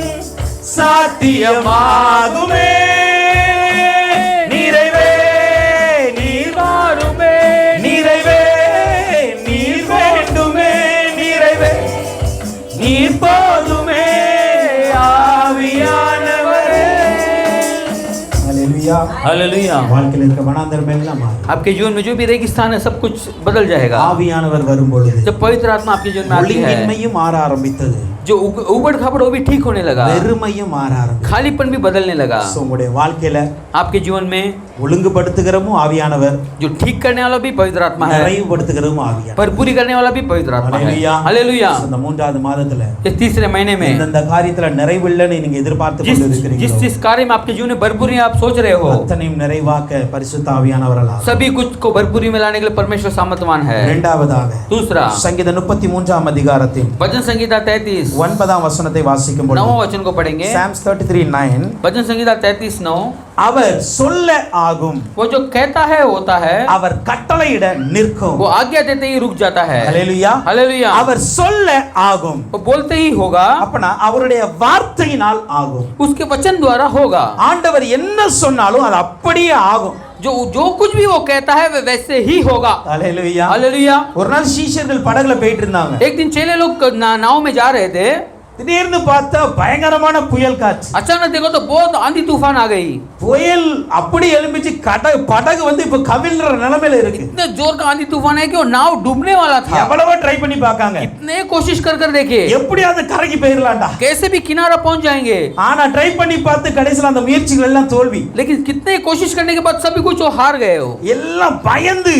சாத்தியமாகுமே. நிறைவே நீர் மாறுமே, நிறைவே நீர் வேண்டுமே, நிறைவே நீர் போதுமே ஆவியானவரே. हालेलुया हालेलुया வாழ்க்கையில் இருக்க வனாந்தரம் எல்லாம் மாறும். आपके जीवन में जो भी रेगिस्तान है सब कुछ बदल जाएगा ஆவியானவர் வரும் பொழுது जब पवित्र आत्मा आपके जीवन में आती है। ஒழுங்கின்மையும் மாற ஆரம்பித்தது, जो उबड़ खाबड़ वो भी ठीक होने लगा, வெறுமையும் மாற ஆரம்பித்தது. खालीपन भी बदलने लगा। So, உங்களுடைய வாழ்க்கையில आपके जीवन में ஒழுங்குபடுத்துகிறமும் ஆவியானவர், जो ठीक करने वाला भी पवित्र आत्मा है, நிறைவுபடுத்துகிறதும் ஆவியானவர். पर पूरी करने वाला भी पवित्र आत्मा है। हालेलुया हालेलुया இந்த மூன்றாவது மாதத்துல इस तीसरे महीने में இந்த காரியத்துல நிறைவில்லைன்னு நீங்க எதிர்பார்த்து जिस கொண்டிருக்கிறீங்களோ, जिस कार्य में आपके जीवन में भरपूरी आप सोच रहे हो, அத்தனையும் நிறைவாக்க பரிசுத்த ஆவியானவரால். सभी कुछ को भरपूरी में लाने के लिए परमेश्वर सामर्थ्यवान है। இரண்டாவதாக दूसरा சங்கீத 33 அதிகாரத்தின் भजन संहिता 33 9 வசனத்தை வாசிக்கும் பொழுது 9 वचन को पढ़ेंगे। Psalms 33:9 भजन संहिता 33:9 அவர் சொல்ல ஆகும், वो जो कहता है होता है, அவர் கட்டளையிட நிற்கும். वो आज्ञा देते ही रुक जाता है। ஹalleluya हालेलुया அவர் சொல்ல ஆகும், वो बोलते ही होगा, அப்பனா அவருடைய வார்த்தையினால் ஆகும். उसके वचन द्वारा होगा। ஆண்டவர் என்ன சொன்னாலும் அது அப்படியே ஆகும். जो जो कुछ भी वो कहता है वह वैसे ही होगा। ஹalleluya हालेलुया ஒரு நாள் சீஷர்கள் படகுல போயிட்டு இருந்தாங்க. एक दिन चेले लोग नाव में जा रहे थे, திடீர்னு பார்த்தா பயங்கரமான புயல் காற்று. अचानक देखो तो बहुत आंधी तूफान आ गई। புயல் அப்படி எழும்பிச்சு படகு வந்து இப்ப கவிழ்ற நிலைமையில இருக்கு. इतने जोर का आंधी तूफान है कि वो नाव डूबने वाला था। எவ்வளவோ ட்ரை பண்ணி பார்க்காங்க, इतने कोशिश कर कर देखे எப்படியாவது கரைக்கு போயிரலாம்டா. कैसे भी किनारा पहुंच जाएंगे, ஆனா ட்ரை பண்ணி பார்த்து கடைசில அந்த முயற்சிகள் எல்லாம் தோல்வி. लेकिन कितने कोशिश करने के बाद सभी कुछ वो हार गए हो। எல்லாம் பயந்து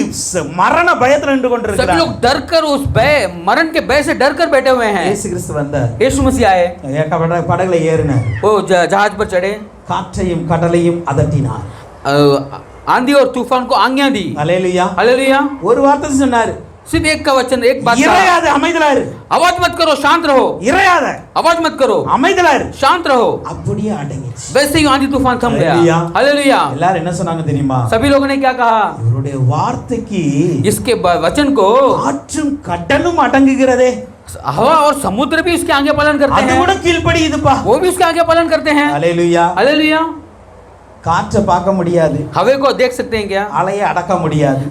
மரண பயத்துல நின்று सभी கொண்டிருக்கிறாங்க. लोग डर कर उस भय मरण के भय से डर कर बैठे हुए हैं। இயேசு கிறிஸ்து வந்தார், यीशु मसीह आए, படகுல ஏறினார், वो जहाज पर चढ़े, காற்றையும் கடலையும் அதட்டினார். आंधी और तूफान को आज्ञा दी। ஹalleluya हालेलुया ஒரு வார்த்தை சொன்னார், सिर्फ एक का वचन, एक बात कहा, இறையாத அமைதலா இரு, आवाज मत करो, शांत रहो। இறையாத आवाज मत करो, அமைதலா இரு. शांत रहो। அப்படியே அடங்கிச்சு. वैसे ही आंधी तूफान थम गया। हालेलुया। हालेलुया எல்லாரும் என்ன சொன்னாங்க தெரியுமா? सभी लोगों ने क्या कहा? இவருடைய வார்த்தைக்கு इसके वचन को காற்றும் கடலும் அடங்குகிறதே, हवा और समुद्र भी उसके आगे पालन करते அது हैं, கூட கீழ்ப்படியுதுப்பா. वो भी उसके आगे पालन करते हैं। ஹalleluya हालेलुया காற்றை பார்க்க முடியாது, हवे को देख सकते हैं क्या? அலையை அடக்க முடியாது.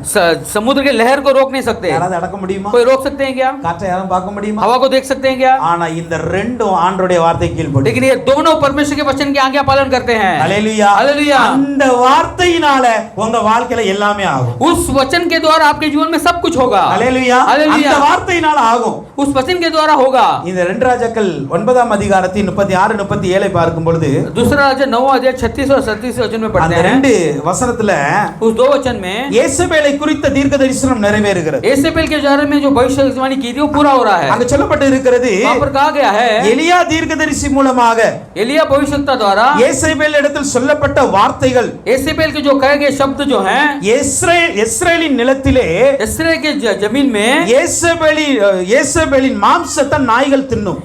समुद्र के लहर को रोक नहीं सकते। யாராவது அடக்க முடியுமா? कोई रोक सकते हैं क्या? காற்றை யாரும் பார்க்க முடியுமா? हवा को देख सकते हैं क्या? ஆனா இந்த ரெண்டும் ஆண்டவருடைய வார்த்தை கீழ்ப்படி. लेकिन ये दोनों परमेश्वर के वचन के आज्ञा पालन करते हैं। ஹalleluya हालेलुया அந்த வார்த்தையினால உங்க வாழ்க்கையில எல்லாமே ஆகும். उस वचन के द्वारा आपके जीवन में सब कुछ होगा। ஹalleluya हालेलुया அந்த வார்த்தையினால ஆகும். उस वचन के द्वारा होगा। இந்த 2 ராஜாக்கள் 9 அதிகாரத்தின் 36 37 பார்க்கும் பொழுது दूसरा राजा 9 अध्याय 36 और 37 वचन में पढ़ते அந்த हैं। 2 வசனத்துல उस 2 वचन में இயேசபேலை குறித்த தீர்க்க தரிசனம் நிறைவேறுகிறது. एसेबेल के बारे में जो भविष्यवाणी की थी वो पूरा हो रहा है। அங்க சொல்லப்பட்டு இருக்கிறது, वहां पर कहा गया है எலியா தீர்க்கதரிசி மூலமாக एलिया भविष्यवक्ता द्वारा இயேசபேல் இடத்தில் சொல்லப்பட்ட வார்த்தைகள் एसेबेल के जो कहे गए शब्द जो हैं இஸ்ரேலின் நிலத்திலே इस्राएल के जमीन में இயேசபேலின் மாம்சத்தை நாய்கள் தின்னும்.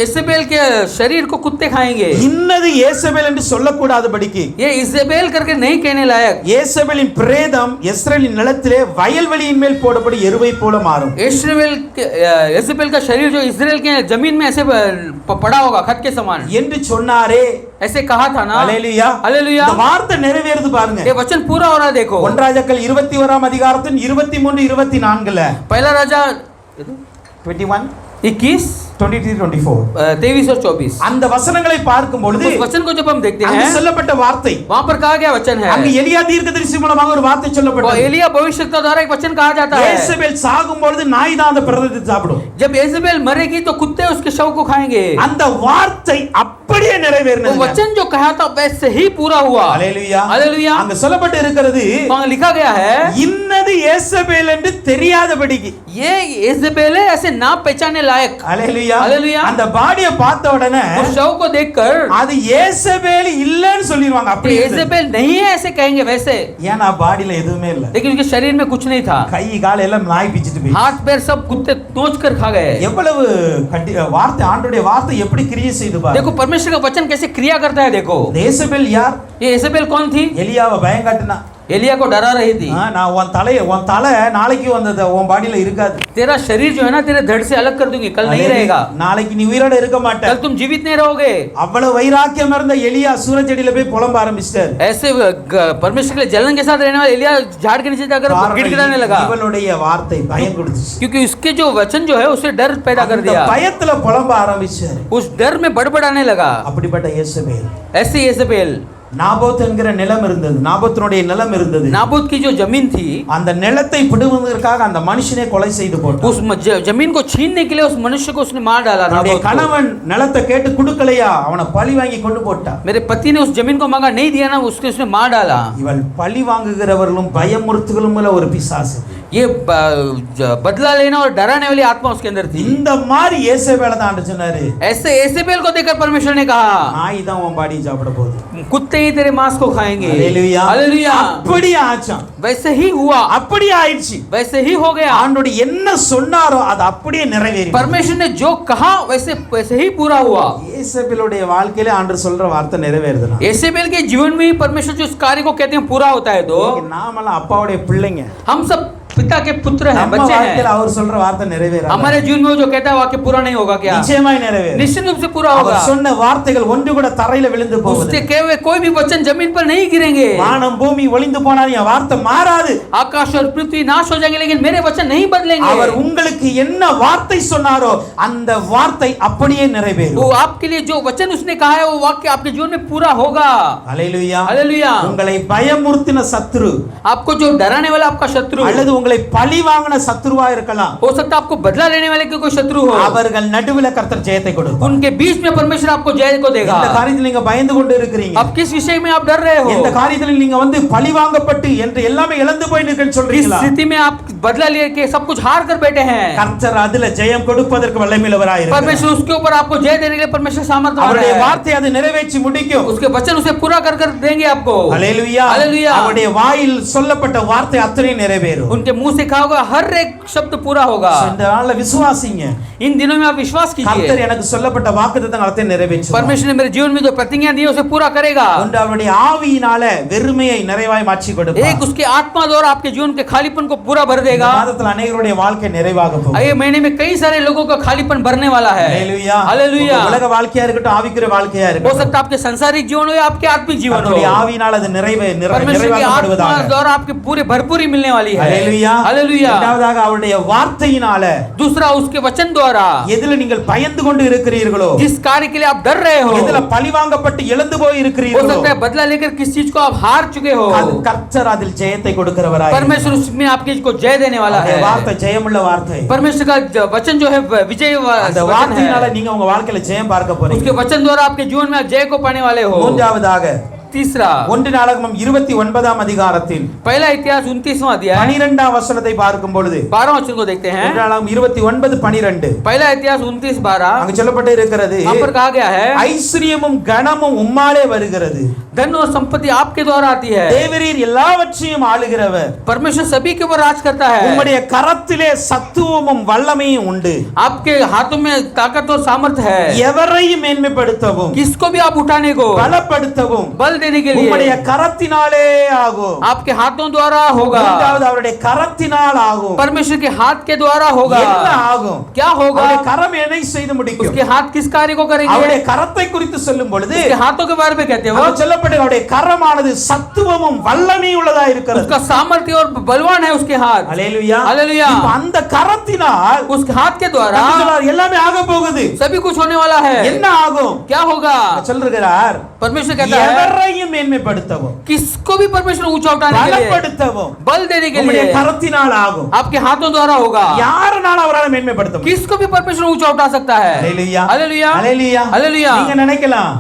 एसेबेल के शरीर को कुत्ते खाएंगे। இன்னது இயேசபேல் என்று சொல்லக்கூடாதபடிக்கு ये इजेबेल करके नहीं कहने लायक। இயேசபேலின் பிரேதம் இஸ்ரேலின் நிலத்திலே வயல்வெளியின் மேல் போடப்படும் எருவை போல மாறும். एसेबेल का शरीर जो इस्राएल के जमीन में ऐसे पड़ा होगा खत के समान என்று சொன்னாரே. ऐसे कहा था ना। ஹalleluya हालेलुया இந்த வார்த்தை நிறைவேறுது பாருங்க. ये वचन पूरा हो रहा है। देखो 1 ராஜாக்கள் 21 அதிகாரத்தின் 23 24ல पहला राजा 21 21 23-24 23 और 24 அந்த வசனங்களை பார்க்கும் பொழுது उस वचन को जब हम देखते அங்கு हैं சொல்லப்பட்ட வார்த்தை वहां पर कहा गया वचन அங்கு है எலியா தீர்க்கதரிசி மூலமாக ஒரு வார்த்தை और சொல்லப்பட்டது एलिया भविष्यवक्ता द्वारा एक वचन कहा जाता है இயேசபேல் சாகும் பொழுது நாய் தான் அந்த பிரேதத்தை சாப்பிடும் जब इजेबेल मरेगी तो कुत्ते उसके शव को खाएंगे அந்த வார்த்தை அப்படியே वो நிறைவேறினது वचन जो कहा था वैसे ही पूरा हुआ ஹalleluya हालेलुया அங்க சொல்லப்பட்டு இருக்கிறது वहां लिखा गया है இன்னது இயேசபேல் என்று தெரியாதபடிக்கு ये इजेबेल है ऐसे ना पहचानने लायक ஹalleluya ஹalleluya அந்த பாடியை பார்த்த உடனே उस शव को देखकर அது இயேசபேல் இல்லன்னு சொல்லிடுவாங்க அப்படி इजेबेल नहीं है ऐसे कहेंगे वैसे ஏன்னா பாடியில எதுவுமே இல்ல लेकिन उसके शरीर में कुछ नहीं था கை கால் எல்லாம் நாய் பிச்சிட்டு போய் हाथ पैर सब कुत्ते नोच कर खा गए எவ்வளவு வார்த்தை ஆண்டவருடைய வார்த்தை எப்படி கிரியை செய்து பாரு देखो परमेश्वर का वचन कैसे क्रिया करता है देखो இயேசபேல் யார் ये इजेबेल कौन थी எலியாவை பயம் காட்டினா एलिया को डरा रही थी நான் உன் தலை நாளைக்கு வந்தது உன் பாடியில இருக்காது तेरा शरीर जो है ना तेरे धड़ से अलग कर दूंगी कल नहीं रहेगा நாளைக்கு நீ உயிரோட இருக்க மாட்ட कल तुम जीवित नहीं रहोगे அவ்வளவு வைராக்கியம் இருந்த எலியா சூரச்செடியில போய் புலம்ப ஆரம்பிச்சிட்டார் ऐसे परमेश्वर के लिए जलन के साथ रहने वाले एलिया झाड़ के नीचे जाकर गिड़गिड़ाने लगा இவனுடைய வார்த்தை பயம் கொடுத்துச்சு क्योंकि उसके जो वचन जो है उसे डर पैदा कर दिया பயத்துல புலம்ப ஆரம்பிச்சார் उस डर में बड़बड़ाने लगा அப்படிப்பட்ட இயேசபேல் ऐसे इजेबेल நாபோத் என்கிற நிலம் இருந்தது நாபோத்தினுடைய நிலம் இருந்தது नाबूत की जो जमीन थी அந்த நிலத்தை பிடுங்குவதற்காக அந்த மனுஷனை கொலை செய்து போட்டான் उस जमीन को छीनने के लिए उस मनुष्य को उसने मार डाला அவனுடைய नाबोत को। கணவன் நிலத்தை கேட்டு கொடுக்கலையா அவனை பழி வாங்கி கொண்டு போட்டான் मेरे पति ने उस जमीन को मांगा नहीं दिया ना उसके उसने मार डाला இவள் பழி வாங்குகிறவர்களும் பயமுறுத்துகளும் ஒரு பிசாசு ये बदला लेना और डराने वाली आत्मा उसके अंदर थी இந்த மாதிரி இயேசபேல தான் ஆண்டு சொன்னாரு ऐसे एसेबेल को देखकर परमेश्वर ने कहा நாய் தான் உன் பாடி சாப்பிட போகுது कुत्ते ही तेरे मांस को खाएंगे ஹalleluya हालेलुया அப்படி ஆச்சாம் वैसे ही हुआ அப்படி ஆயிடுச்சு वैसे ही हो गया ஆண்டவர் என்ன சொன்னாரோ அது அப்படியே நிறைவேறி परमेश्वर ने जो कहा वैसे वैसे ही पूरा हुआ இயேசபேலுடைய வாழ்க்கையில ஆண்டவர் சொல்ற வார்த்தை நிறைவேறுதுனா एसेबेल के जीवन में ही परमेश्वर जो इस कार्य को कहते हैं पूरा होता है तो நாமெல்லாம் அப்பாவுடைய பிள்ளைங்க हम सब पिता के पुत्र हैं நம்ம बच्चे வாழ்க்கையில हैं அவர் சொல்ற வார்த்தை நிறைவேறாது हमारे जीवन में वो जो कहता है वाक्य पूरा नहीं होगा क्या நிச்சயமாய் நிறைவேறும் निश्चित रूप से पूरा होगा அவர் சொன்ன வார்த்தைகள் ஒன்று கூட தரையில விழுந்து उसके போகுது कहे हुए कोई भी वचन जमीन पर नहीं गिरेंगे வானம் பூமி ஒளிந்து போனாலும் என் வார்த்தை மாறாது आकाश और पृथ्वी नाश हो जाएंगे लेकिन मेरे वचन नहीं बदलेंगे அவர் உங்களுக்கு என்ன வார்த்தை சொன்னாரோ அந்த வார்த்தை அப்படியே वो நிறைவேறும் आपके लिए जो वचन उसने कहा है वो वाक्य आपके जीवन में पूरा होगा ஹalleluya हालेलुया உங்களை பயமுறுத்தின சத்துரு आपको जो डराने वाला आपका शत्रु அல்லது உங்களை பழி வாங்கின சத்துருவா இருக்கலாம் हो सकता है आपको बदला लेने वाले कोई शत्रु हो அவர்கள் நடுவுல கர்த்தர் ஜெயத்தை கொடுப்பார் उनके बीच में परमेश्वर आपको जय को देगा இந்த காரியத்தில் நீங்க பயந்து கொண்டு இருக்கிறீங்க अब किस विषय में आप डर रहे हो இந்த காரியத்தில் நீங்க வந்து பழி வாங்கப்பட்டு என்று எல்லாமே இழந்து போய் நிற்கன்னு इस சொல்றீங்களா स्थिति में आप बदला लेके सब कुछ हार कर बैठे हैं கர்த்தர் அதுல ஜெயம் கொடுப்பதற்கு வல்லமையுள்ளவராய் இருக்கிறார் परमेश्वर उसके ऊपर आपको जय देने के लिए परमेश्वर सामर्थ्यवान அவருடைய है வார்த்தை அது நிறைவேற்றி முடிக்கும் उसके वचन उसे पूरा कर कर देंगे आपको ஹalleluya हालेलुया அவருடைய வாயில் சொல்லப்பட்ட வார்த்தை அத்தனை நிறைவேறும் उनके मुंह से कहा होगा हर एक शब्द पूरा होगा இந்த நாள்ல விசுவாசிங்க इन दिनों में आप विश्वास கர்த்தர் कीजिए எனக்கு சொல்லப்பட்ட வாக்குத்தத்தங்கள் அத்தனை நிறைவேற்றுவார் परमेश्वर ने मेरे जीवन में जो प्रतिज्ञा दी है उसे पूरा करेगा ஒன்று அவருடைய ஆவியினால வெறுமையை நிறைவாய் மாற்றி கொடுப்பார் एक उसके आत्मा द्वारा आपके जीवन के खालीपन को पूरा भर இந்த देगा மாதத்தில் அநேகருடைய வாழ்க்கை நிறைவாக போகும் अगले महीने में कई सारे लोगों का खालीपन भरने वाला है ஹalleluya हालेलुया உங்க உலக வாழ்க்கையா இருக்கட்டும் ஆவிக்குரிய வாழ்க்கையா हो இருக்கட்டும் सकता है आपके सांसारिक जीवन हो या आपके आत्मिक जीवन हो அவருடைய ஆவியினால அது परमेश्वर की आत्मा நிறைவாகப்படுவதாக द्वारा आपकी पूरी भरपूरी मिलने वाली है ஹalleluya हालेलुया இரண்டாவதாக அவருடைய வார்த்தையினால दूसरा उसके वचन द्वारा எதில நீங்கள் பயந்து கொண்டு இருக்கிறீர்களோ जिस कार्य के लिए आप डर रहे हो எதில பழி வாங்கப்பட்டு இழந்து போய் हो இருக்கிறீர்களோ सकता है बदला लेकर किस चीज को आप हार चुके हो அது கர்த்தர் அதில் ஜெயத்தை கொடுக்கிறவராய் परमेश्वर उसमें आपके को जय देने वाला है அந்த வார்த்தை ஜெயமுள்ள வார்த்தை परमेश्वर का वचन जो है विजय அந்த वचन வார்த்தையினால है நீங்க உங்க வாழ்க்கையில ஜெயம் பார்க்க போறீங்க उसके वचन द्वारा आपके जीवन में आप जय को पाने वाले हो மூன்றாவதாக तीसरा ஒன்று நாளாகமம் 29ஆம் அதிகாரத்தில் पहला इतिहास 29वां अध्याय 12ஆம் வசனத்தை பார்க்கும் பொழுது 12 वचन को देखते हैं ஒன்று நாளாகமம் 29:12 पहला इतिहास 29:12 அங்க சொல்லப்பட்டு இருக்கிறது वहां पर कहा गया है ஐஸ்வரியமும் கனமும் உம்மாலே வருகிறது धन और संपत्ति आपके द्वारा आती है தேவரீர் எல்லாவற்றையும் ஆளுகிறவர் परमेश्वर सभी के ऊपर राज करता है உம்முடைய கரத்திலே சத்துவமும் வல்லமையும் உண்டு आपके हाथों में ताकत और सामर्थ्य है எவரையும் மேன்மைப்படுத்தவும் किसको भी आप उठाने को பலப்படுத்தவும் बल देने के लिए உம்முடைய கரத்தினாலே ஆகும். आपके हाथों द्वारा होगा, மூன்றாவது அவருடைய கரத்தினால் ஆகும். परमेश्वर के हाथ के द्वारा होगा. என்ன ஆகும்? क्या होगा? அவருடைய கரம் என்னை செய்து முடிக்கும். उसके हाथ किस कार्य को करेंगे? அவருடைய கரத்தை குறித்து சொல்லும் பொழுது उसके हाथों के बारे में कहते हो, அவர் சொல்லப்பட்ட அவருடைய கரமானது சத்துவமும் வல்லமையும் உள்ளதா இருக்கிறது. उसका सामर्थ्य और बलवान है उसके हाथ. ஹalleluya. हालेलुया. இப்ப அந்த கரத்தினால் उसके हाथ के द्वारा எல்லாமே ஆக போகுது. सभी कुछ होने वाला है. என்ன ஆகும்? क्या होगा? சொல்றார், परमेश्वर कहता है எவரையும் மேன்மைப்படுத்தவும், किसको भी परमेश्वर ऊंचा उठाने के लिए, பலப்படுத்தவும் बल देने के உம்முடைய लिए கரத்தினால் ஆகும். आपके हाथों द्वारा होगा. யாரனால அவரால மேன்மைப்படுத்த முடியும்? किसको भी परमेश्वर ऊंचा उठा सकता है. ஹalleluya. हालेलुया. ஹalleluya. हालेलुया. நீங்க நினைக்கலாம்,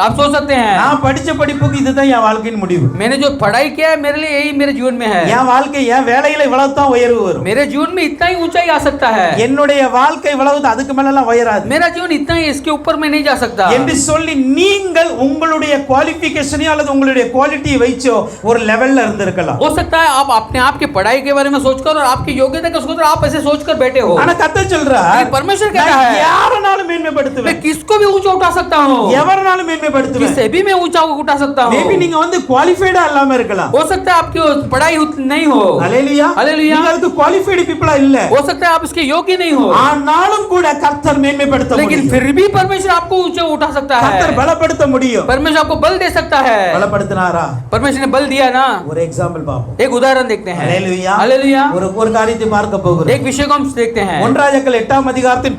आप सोच सकते हैं நான் படிச்ச படிப்புக்கு இதுதான் என் வாழ்க்கையின் முடிவு. मैंने जो पढ़ाई किया है मेरे लिए यही मेरे जीवन में है. என் வாழ்க்கை என் வேலையில இவ்வளவு தான் உயர்வு வரும். मेरे जीवन में इतना ही ऊंचाई आ सकता है. என்னுடைய வாழ்க்கை இவ்வளவு தான், அதுக்கு மேல எல்லாம் உயராது मेरा जीवन इतना ही, इसके ऊपर में नहीं जा सकता. என்று சொல்லி நீங்கள் உங்களுடைய குவாலிஃபிகேஷனையோ அல்லது உங்களுடைய குவாலிட்டியை வைச்சோ ஒரு லெவல்ல இருந்திருக்கலாம். हो सकता है आप अपने आप के पढ़ाई के बारे में सोचकर और आपकी योग्यता को सोचकर आप ऐसे सोचकर बैठे हो. ஆனா கர்த்தர் சொல்றார், लेकिन परमेश्वर कहता நான் है யாரனாலும் மேன்மைப்படுத்துவேன், मैं किसको भी ऊंचा उठा सकता हूँ, எவரனாலும் மேன்மைப்படுத்துவேன். किसे भी मैं ऊंचा उठा सकता हूँ. மேபி நீங்க வந்து குவாலிஃபைடா இல்லாம இருக்கலாம். हो सकता है आपकी पढ़ाई नहीं हो. ஹalleluya. हालेलुया. நீங்க அதுக்கு குவாலிஃபைடு பீப்பிளா இல்ல. हो सकता है आप इसके योग्य नहीं हो. ஆனாலும் கூட கர்த்தர் மேன்மைப்படுத்த लेकिन முடியும். फिर भी परमेश्वर आपको ऊंचा उठा सकता है. கர்த்தர் பலப்படுத்த முடியும். परमेश्वर आपको बल दे सकता है. பலப்படுத்தினாரா? परमेश्वर ने बल दिया ना. ஒரு எக்ஸாம்பிள் பாப்போம். एक उदाहरण देखते हैं. ஹalleluya. हालेलुया. ஒரு காரியத்தை பார்க்க போகிறோம். एक विषय को हम देखते हैं. 1 ராஜாக்கள் 8ஆம் அதிகாரத்தின்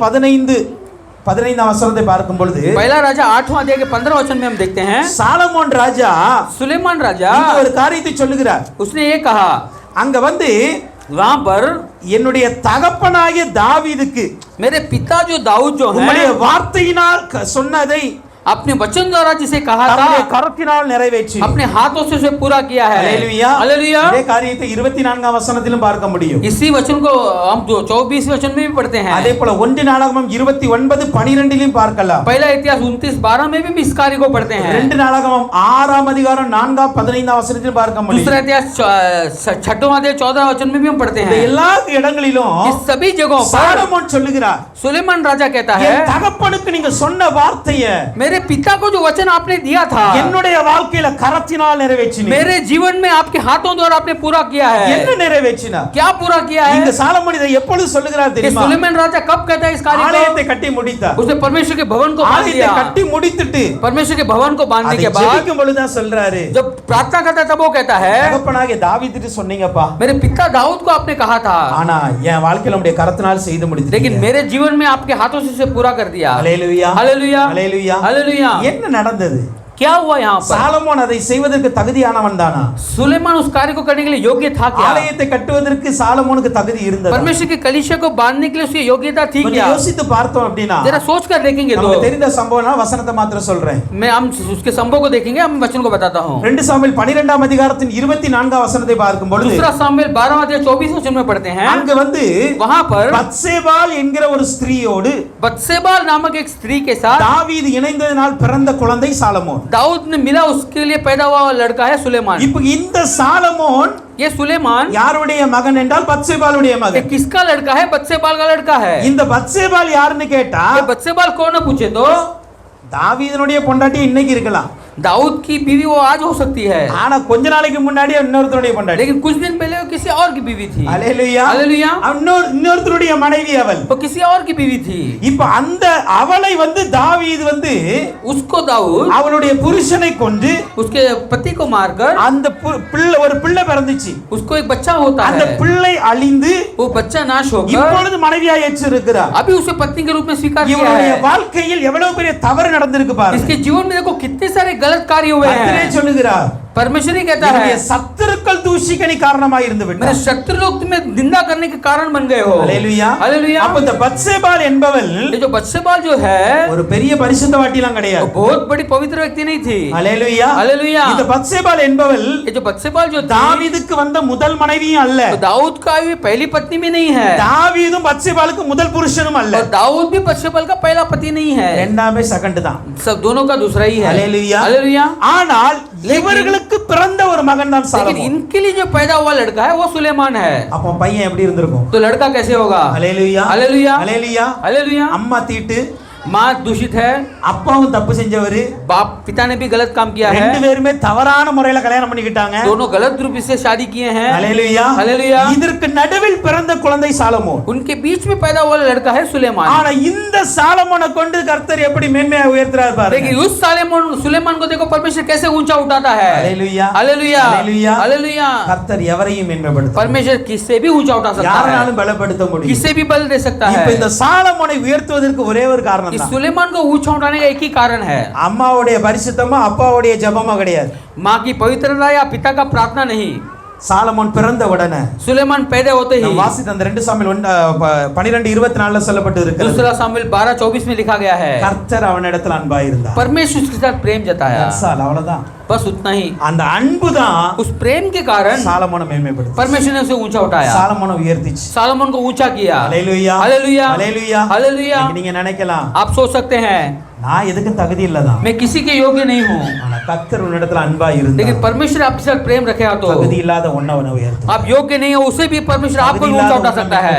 15ஆம் வசனத்தை பார்க்கும் பொழுது पहला राजा 8वां अध्याय के 15 वचन में हम देखते हैं சாலமோன் ராஜா सुलेमान राजा இங்க ஒரு காரியத்தை சொல்லுகிறார். उसने ये कहा, அங்க வந்து वहां पर என்னுடைய தகப்பனாகிய தாவீதுக்கு मेरे पिता जो दाऊद जो உம்முடைய है வார்த்தையினால் சொன்னதை अपने वचन द्वारा जिसे कहा தம்முடைய था கரத்தினால் நிறைவேற்றி अपने हाथों से उसे पूरा किया है. ஹalleluya. हालेलुया. இதே காரியத்தை 24ஆம் வசனத்திலும் பார்க்க முடியும். इसी वचन को हम 24 वचन में भी पढ़ते हैं. அதே போல 1 நாளாகமம் 29:12 பார்க்கலாம். पहला इतिहास 29:12 में भी इस कार्य को पढ़ते हैं. 2 நாளாகமம் 6ஆம் அதிகாரம் 4-15 வசனத்திலும் பார்க்க முடியும். दूसरा इतिहास 6वां अध्याय 14 वचन में भी हम पढ़ते இந்த हैं. எல்லா இடங்களிலும் इस सभी जगहों पर சாலமோன் சொல்லுகிறார், सुलेमान राजा कहता है என் தகப்பனுக்கு நீங்க சொன்ன வார்த்தையை मेरे पिता को जो वचन आपने दिया था என்னுடைய வாழ்க்கையில கரத்தினால் நிறைவேற்றினீர். मेरे जीवन में आपके हाथों द्वारा आपने पूरा किया है. என்ன நிறைவேற்றினார்? क्या पूरा किया है? இந்த சாலமோன் இதை எப்பொழுது சொல்லுகிறார் ये தெரியுமா? सुलेमान राजा कब कहता है इस कार्य ஆலயத்தை को? கட்டி முடித்தார். उसने परमेश्वर के भवन को बांध ஆலயத்தை दिया. கட்டி முடித்துட்டு परमेश्वर के भवन को बांधने அதை के बाद ஜெபிக்கும் பொழுது தான் சொல்றாரு, जब प्रार्थना करता है तब वो कहता है தகப்பனாகிய தாவீதுக்கு சொன்னீங்கப்பா, मेरे पिता दाऊद को आपने कहा था ஆனா என் வாழ்க்கையில உம்முடைய கரத்தினால் செய்து முடித்தீங்க. लेकिन मेरे जीवन में आपके हाथों से उसे पूरा कर दिया. ஹalleluya. हालेलुया. ஹalleluya. हालेलुया. என்ன நடந்தது? क्या हुआ यहाँ पर? சாலமோன் அதை செய்வதற்கு தகுதியானவன் தானா? सुलेमान उस कार्य को करने के लिए योग्य था क्या? ஆலயத்தை கட்டுவதற்கு சாலமோனுக்கு தகுதி இருந்தது. परमेश्वर के कलीसिया को बांधने के लिए उसकी योग्यता थी क्या? யோசித்து பார்த்தோம் அப்படினா जरा सोच कर देखेंगे तो நமக்கு தெரிந்த சம்பவம்னா வசனத்தை மாத்திரம் சொல்றேன். मैं हम उसके संभव को देखेंगे, हम वचन को बताता हूँ. 2 சாமுவேல் 12ஆம் அதிகாரத்தின் 24ஆம் வசனத்தை பார்க்கும் பொழுது दूसरा सामुएल 12वां अध्याय 24 वचन में पढ़ते हैं. அங்க வந்து वहां पर பத்சேபாள் என்கிற ஒரு ஸ்திரீயோடு बत्सेबाल नामक एक स्त्री के साथ தாவீது இணைந்ததனால் பிறந்த குழந்தை சாலமோன். दाऊद ने मिला, उसके लिए पैदा हुआ लड़का है सुलेमान. இப்போ இந்த சாலமோன் ये सुलेमान யாருடைய மகன் என்றால் பத்சேபாளுடைய ये மகன். किसका लड़का है? बत्सेबाल का लड़का है. இந்த பத்சேபாள் யாருன்னு கேட்டா ये बत्सेबाल कौन है पूछे तो தாவீதுனுடைய பொண்டாட்டி இன்னைக்கு இருக்கலாம், दाऊद की बीवी वो आज हो सकती है, ஆனா கொஞ்ச நாளைக்கு முன்னாடி இன்னொருத்தருடைய பொண்டாட்டி. लेकिन कुछ दिन पहले वो किसी और की बीवी थी. ஹalleluya. हालेलुया. இன்னொருத்தருடைய மனைவி அவள். वो किसी और की बीवी थी. இப்ப அந்த அவளை வந்து தாவீது வந்து उसको दाऊद அவளுடைய புருஷனை கொண்டு उसके पति को मारकर அந்த பிள்ளை ஒரு பிள்ளை பிறந்துச்சு. उसको एक बच्चा होता அந்த है. பிள்ளை அழிந்து वो बच्चा नाश होकर இப்பொழுது மனைவியாய் ஏற்றிருக்கிறார். अभी उसे पत्नी के रूप में स्वीकार किया இவருடைய है. வாழ்க்கையில் எவ்வளவு பெரிய தவறு நடந்திருக்கு பாருங்க. इसके जीवन में देखो कितने सारे गलत कार्य हुए கர்த்தரே हैं. சொல்லுகிறார், परमेश्वर ही कहता என்னுடைய है சத்துருக்கள் தூஷிக்க நீ காரணமாய் இருந்து मेरे விட்டார். शत्रु लोग तुम्हें निंदा करने के कारण बन गए हो. ஹalleluya. हालेलुया. அப்ப இந்த பத்சேபாள் என்பவள் ये जो बत्सेबाल जो है ஒரு பெரிய பரிசுத்தவாட்டிலாம் वो கிடையாது. बहुत बड़ी पवित्र व्यक्ति नहीं थी. ஹalleluya. हालेलुया. இந்த பத்சேபாள் என்பவள் ये जो बत्सेबाल जो थी தாவீதுக்கு வந்த முதல் மனைவியும் அல்ல, तो दाऊद का भी पहली पत्नी भी नहीं है, தாவீதும் பத்சேபாளுக்கு முதல் புருஷனும் அல்ல, और दाऊद भी बत्सेबाल का पहला पति नहीं है. இரண்டாமே செகண்ட் தான். सब दोनों का दूसरा ही है. हालेलुया. हालेलुया. ஆனால் இவர்களுக்கு பிறந்த ஒரு மகன் தான் लेकिन சாலமோன். इनके लिए जो पैदा हुआ लड़का है वो सुलेमान है. அப்ப பையன் எப்படி இருந்திருக்கும்? तो लड़का कैसे होगा? ஹalleluya. हालेलुया. ஹalleluya. हालेलुया. அம்மா தீட்டு, माँ दूषित है, அப்பாவும் தப்பு செஞ்சவரு, बाप पिता ने भी गलत काम किया है, ரெண்டு பேருமே தவறான முறையில கல்யாணம் பண்ணிக்கிட்டாங்க. दोनों गलत रूप से शादी किए हैं। ஹல்லேலூயா. हालेलुया। இதற்கு நடுவில் பிறந்த குழந்தை சாலமோன். उनके बीच में पैदा हुआ लड़का है सुलेमान। ஆனா இந்த சாலமோனை கொண்டு கர்த்தர் எப்படி மேன்மையா உயர்த்துறார் பாருங்க. लेकिन उस सुलेमान को देखो परमेश्वर कैसे ऊंचा उठाता है। ஹல்லேலூயா. हालेलुया, ஹல்லேலூயா. हालेलुया। கர்த்தர் எவரையும் மேன்மைப்படுத்துவார். परमेश्वर किससे भी ऊंचा उठा सकता है, யாராலும் பலப்படுத்த முடியும். किससे भी बल दे सकता है। இப்ப இந்த சாலமோனை உயர்த்துவதற்கு ஒரே ஒரு காரணம் इस தான். सुलेमान को ऊंचा उठाने का एक ही कारण है, அம்மாவுடைய பரிசுத்தமா அப்பாவுடைய ஜெபமா கிடையாது. माँ की पवित्रता या पिता का प्रार्थना नहीं। சாலமோன் பிறந்த உடனே सुलेमान पैदा होते ही, வாசித்த அந்த 2 சாமுவேல் 12:24 சொல்லப்பட்டு இருக்கிறது. दूसरा सामुएल 12:24 में लिखा गया है, கர்த்தர் அவனிடத்தில் அன்பாய் இருந்தார். परमेश्वर उसके साथ प्रेम जताया। அவ்வளவுதான். बस उतना ही। அந்த அன்பு தான் उस प्रेम के कारण சாலமோனை மேன்மைப்படுத்தி परमेश्वर ने उसे ऊंचा उठाया, சாலமோனை உயர்த்திச்சு. सालोमन को ऊंचा किया। ஹல்லேலூயா. हालेलुया, ஹல்லேலூயா. हालेलुया। நீங்க நினைக்கலாம், आप सोच सकते हैं நான் எதுக்கும் தகுதி இல்லதான். मैं किसी के योग्य नहीं हूँ, ஆனா கர்த்தர் உன்னிடத்தில் அன்பாய் இருந்தார். लेकिन परमेश्वर आपके साथ प्रेम रखेगा तो தகுதி இல்லாத உன்னை உயர்த்தும். आप योग्य नहीं हो, उसे भी परमेश्वर आपको भी ऊंचा उठा सकता है,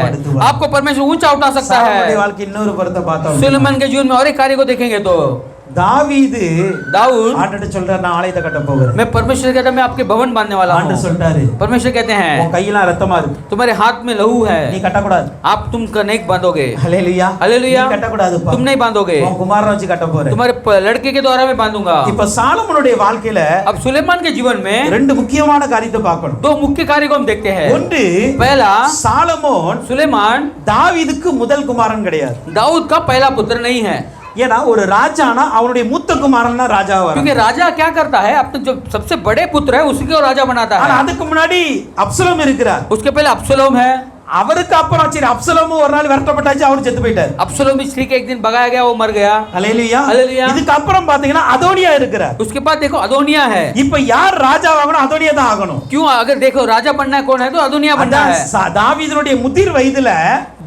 आपको परमेश्वर ऊंचा उठा सकता சாலமோனுடைய है। வாழ்க்கை இன்னொரு புறத்தை பார்த்தோம். सुलेमान के जीवन में और एक कार्य को देखेंगे तो தாவீது दाऊद, ஆண்டவர்ட்ட சொல்றார், நான் ஆலயத்தை கட்ட போகிறேன். मैं परमेश्वर कहता मैं आपके भवन बांधने वाला ஆண்டவர் हूँ। சொல்றாரு, परमेश्वर कहते हैं உன் கையெல்லாம் ரத்தமா இருக்கு, तुम्हारे हाथ में लहू நீ है, கட்டக்கூடாது. आप तुम नहीं बांधोगे। ஹல்லேலூயா. हालेलुया। நீ கட்டக்கூடாதுப்பா, तुम नहीं बांधोगे, உன் குமாரனை வச்சு கட்ட போறேன். तुम्हारे लड़के के द्वारा मैं बांधूंगा। இப்ப சாலமோனுடைய வாழ்க்கையில अब सुलेमान के जीवन में ரெண்டு முக்கியமான காரியத்தை பார்க்கணும். 2 मुख्य कार्य को हम देखते हैं। ஒன்று, पहला, சாலமோன் सुलेमान தாவீதுக்கு முதல் குமாரன் கிடையாது. दाऊद का पहला पुत्र नहीं है, ஏன்னா ஒரு ராஜானா அவனுடைய மூத்த குமாரன் தான் ராஜாவா வரான். क्योंकि राजा क्या करता है, अपने जो सबसे बड़े पुत्र है उसी को राजा बनाता ஆனா है। அதுக்கு முன்னாடி அப்சலோம் இருக்கிறார். उसके पहले अब्सलोम है, அவருக்கு அப்புறம் சரி அப்சலோம் ஒரு நாள் விரட்டப்பட்டாச்சு, அவர் செத்து போயிட்டார். अब्सलोम स्त्री के एक दिन भगाया गया, वो मर गया। ஹல்லேலூயா. ஹல்லேலூயா। இதுக்கு அப்புறம் பாத்தீங்கன்னா அதோனியா இருக்கிறார். उसके बाद देखो अदोनिया है। இப்ப யார் ராஜாவாகணும்? அதோனியா தான் ஆகணும். क्यों? अगर देखो राजा बनना है कौन है तो अदोनिया बनना है। தாவீதுனுடைய முதிர் வயதுல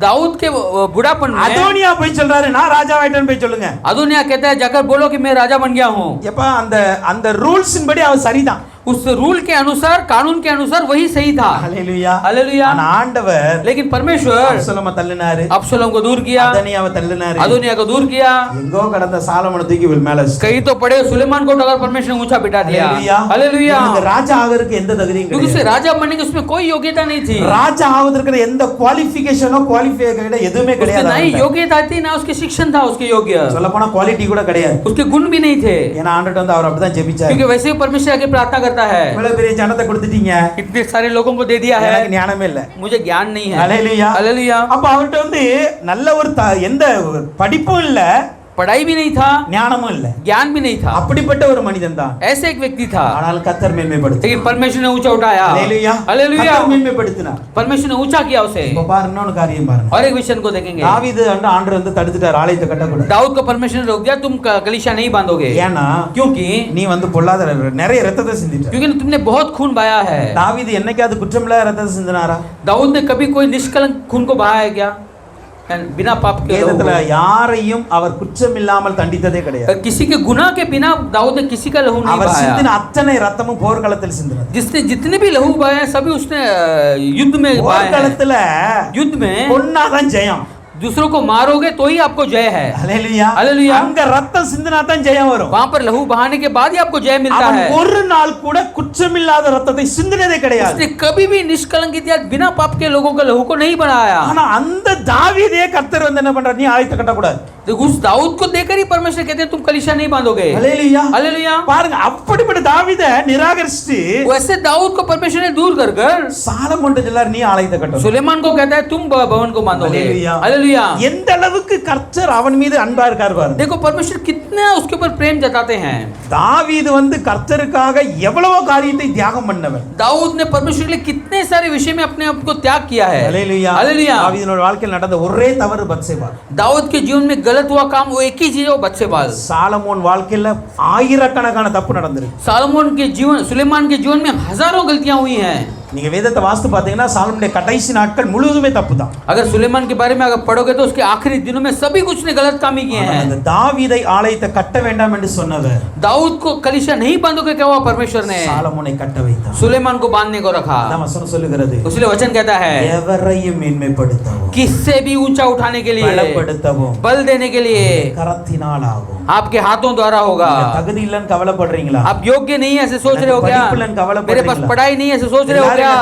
दाऊद के बुढ़ापन में அதோனியா போய் சொல்றாரு, நான் ராஜாவாயிட்டேன்னு போய் சொல்லுங்க. अदोनिया कहता है जाकर बोलो कि मैं राजा बन गया हूँ। எப்ப அந்த அந்த ரூல்ஸின் படி அவர் சரிதான். उस रूल के अनुसार, कानून के अनुसार वही सही था। ஹல்லேலூயா. हालेलुया। ஆனா ஆண்டவர் लेकिन परमेश्वर அப்சலோமை தள்ளினாரு, अब्सलोम को दूर किया, அதோனியாவை தள்ளினாரு, अदोनिया को दूर किया, எங்கோ கடந்த சாலமோனை தூக்கி மேல வச்சிட்டாரு. कहीं तो पड़े सुलेमान को टकर परमेश्वर ने ऊंचा बिठा दिया। ஹல்லேலூயா. हालेलुया। இவனுக்கு ராஜா ஆகிறதுக்கு எந்த தகுதியும் क्योंकि उसे கிடையாது. राजा बनने की उसमें कोई योग्यता नहीं थी, ராஜா ஆவதற்கு எந்த குவாலிஃபிகேஷனோ குவாலிஃபையர் எதுவுமே उसके கிடையாது. ना ही योग्यता थी ना उसके शिक्षण था उसके योग्य, சொல்ல போனா குவாலிட்டி கூட கிடையாது. उसके गुण भी नहीं थे, ஏன்னா ஆண்டவர் வந்து அவர் அப்படிதான் ஜெபிச்சாரு. क्योंकि वैसे ही परमेश्वर आगे प्रार्थना करता है, இவ்வளவு பெரிய ஜனத்தை கொடுத்துட்டீங்க, इतने सारे लोगों को दे दिया है, எனக்கு ஞானமே இல்ல. मुझे ज्ञान नहीं है। ஹல்லேலூயா. हालेलुया। அப்ப அவர்ட்ட வந்து நல்ல ஒரு எந்த படிப்பும் இல்ல, पढ़ाई भी नहीं था, ஞானமும் இல்ல. ज्ञान भी नहीं था, அப்படிப்பட்ட ஒரு மனிதன் தான். ऐसे एक व्यक्ति था, ஆனால் கர்த்தர் மேன்மைப்படுத்தினார். लेकिन परमेश्वर ने ऊंचा उठाया। ஹல்லேலூயா. हालेलुया। கர்த்தர் மேன்மைப்படுத்தினார். परमेश्वर ने ऊंचा किया उसे। இப்ப பாருங்க இன்னொரு காரியம் பாருங்க. और एक विषय को देखेंगे, தாவீது ஆண்டவர் வந்து தடுத்துட்டார், ஆலயத்தை கட்டக்கூடாது. दाऊद को परमेश्वर ने रोक दिया, तुम कलीसिया नहीं बांधोगे, ஏன்னா क्योंकि நீ வந்து பொல்லாத நிறைய ரத்தத்தை சிந்திட்ட. क्योंकि तुमने बहुत खून बहाया है। தாவீது என்னைக்காவது குற்றமில்லாத ரத்தத்தை சிந்தினாரா? दाऊद ने कभी कोई निष्कलंक खून को बहाया क्या? बिना पाप के வேதத்துல யாரையும் அவர் குற்றமில்லாமல் தண்டித்ததே கிடையாது. किसी के गुनाह के बिना दाऊद ने किसी का लहू नहीं அவர் बहाया। சிந்தின அத்தனை ரத்தமும் போர்க்களத்தில் சிந்தினது. जिसने जितने भी लहू बहाए हैं, सभी उसने युद्ध में बहाए हैं। போர்க்களத்துல युद्ध में கொன்னாதான் ஜெயம். दूसरों को मारोगे तो ही आपको जय है। ஹல்லேலூயா. हालेलुया। அங்க ரத்தம் சிந்தினா தான் ஜெயம் வரும். वहां पर लहू बहाने के बाद ही आपको जय मिलता அவன் है। ஒரு நாள் கூட குற்றமில்லாத ரத்தத்தை சிந்தினதே கிடையாது. उसने कभी भी निष्कलंकित या बिना पाप के लोगों का लहू को नहीं बनाया। ஆனா அந்த தாவீதே கர்த்தர் வந்து என்ன பண்றார், நீ ஆயத்தை கட்டக்கூடாது. तो उस दाऊद को देकर ही परमेश्वर कहते हैं तुम कलीसिया नहीं बांधोगे। ஹல்லேலூயா. हालेलुया। பாருங்க அப்படிப்பட்ட தாவீதை நிராகரிச்சிட்டு वैसे दाऊद को परमेश्वर ने दूर कर சாலமோன் சொல்றார், நீ ஆலயத்தை கட்டணும். सुलेमान को कहता है तुम भवन को बांधोगे। हालेलुया। हालेलुया। எந்த அளவுக்கு கர்த்தர் அவன் மீது அன்பா இருக்கார் பாருங்க. देखो परमेश्वर कितना उसके ऊपर प्रेम जताते हैं। தாவீது வந்து கர்த்தருக்காக எவ்வளவோ காரியத்தை தியாகம் பண்ணவன். दाऊद ने परमेश्वर के लिए कितने सारे विषय में अपने आप को त्याग किया है। ஹல்லேலூயா. हालेलुया। தாவீதினோட வாழ்க்கையில் நடந்த ஒரே தவறு பத்சேபா. दाऊद के जीवन में गलत हुआ काम वो एक ही चीज है, वो बत्सेबाल। சாலமோன் வாழ்க்கையில ஆயிரக்கணக்கான தப்பு நடந்திருக்கு. सालोमोन के जीवन, सुलेमान के जीवन में हजारों गलतियां हुई हैं। நீங்க வேதத்தை வாசித்து பார்த்தீங்கன்னா சாலமோனுடைய கடைசி நாட்கள் முழுவதுமே தப்பு தான். अगर सुलेमान के बारे में अगर पढ़ोगे तो उसके आखिरी दिनों में सभी कुछ ने गलत काम ही किए हैं. அந்த தாவீதை ஆலயத்தை கட்ட வேண்டாம் என்று சொன்னவர் दाऊद को कलीसिया नहीं बांधोगे क्या हुआ परमेश्वर ने சாலமோனை கட்ட வைத்தார். सुलेमान को बांधने को रखा. அதான் வசனம் சொல்லுகிறது, इसलिए वचन कहता है எவரையும் மேன்மைப்படுத்தவும் किससे भी ऊंचा उठाने के लिए, பலப்படுத்தவும் बल देने के लिए கரத்தினால் ஆகும். आपके हाथों द्वारा होगा. நீங்க தகுதி இல்லைன்னு கவலைப்படுறீங்களா? आप योग्य नहीं है ऐसे सोच रहे हो क्या? मेरे पास पढ़ाई नहीं है ऐसे सोच रहे हो क्या?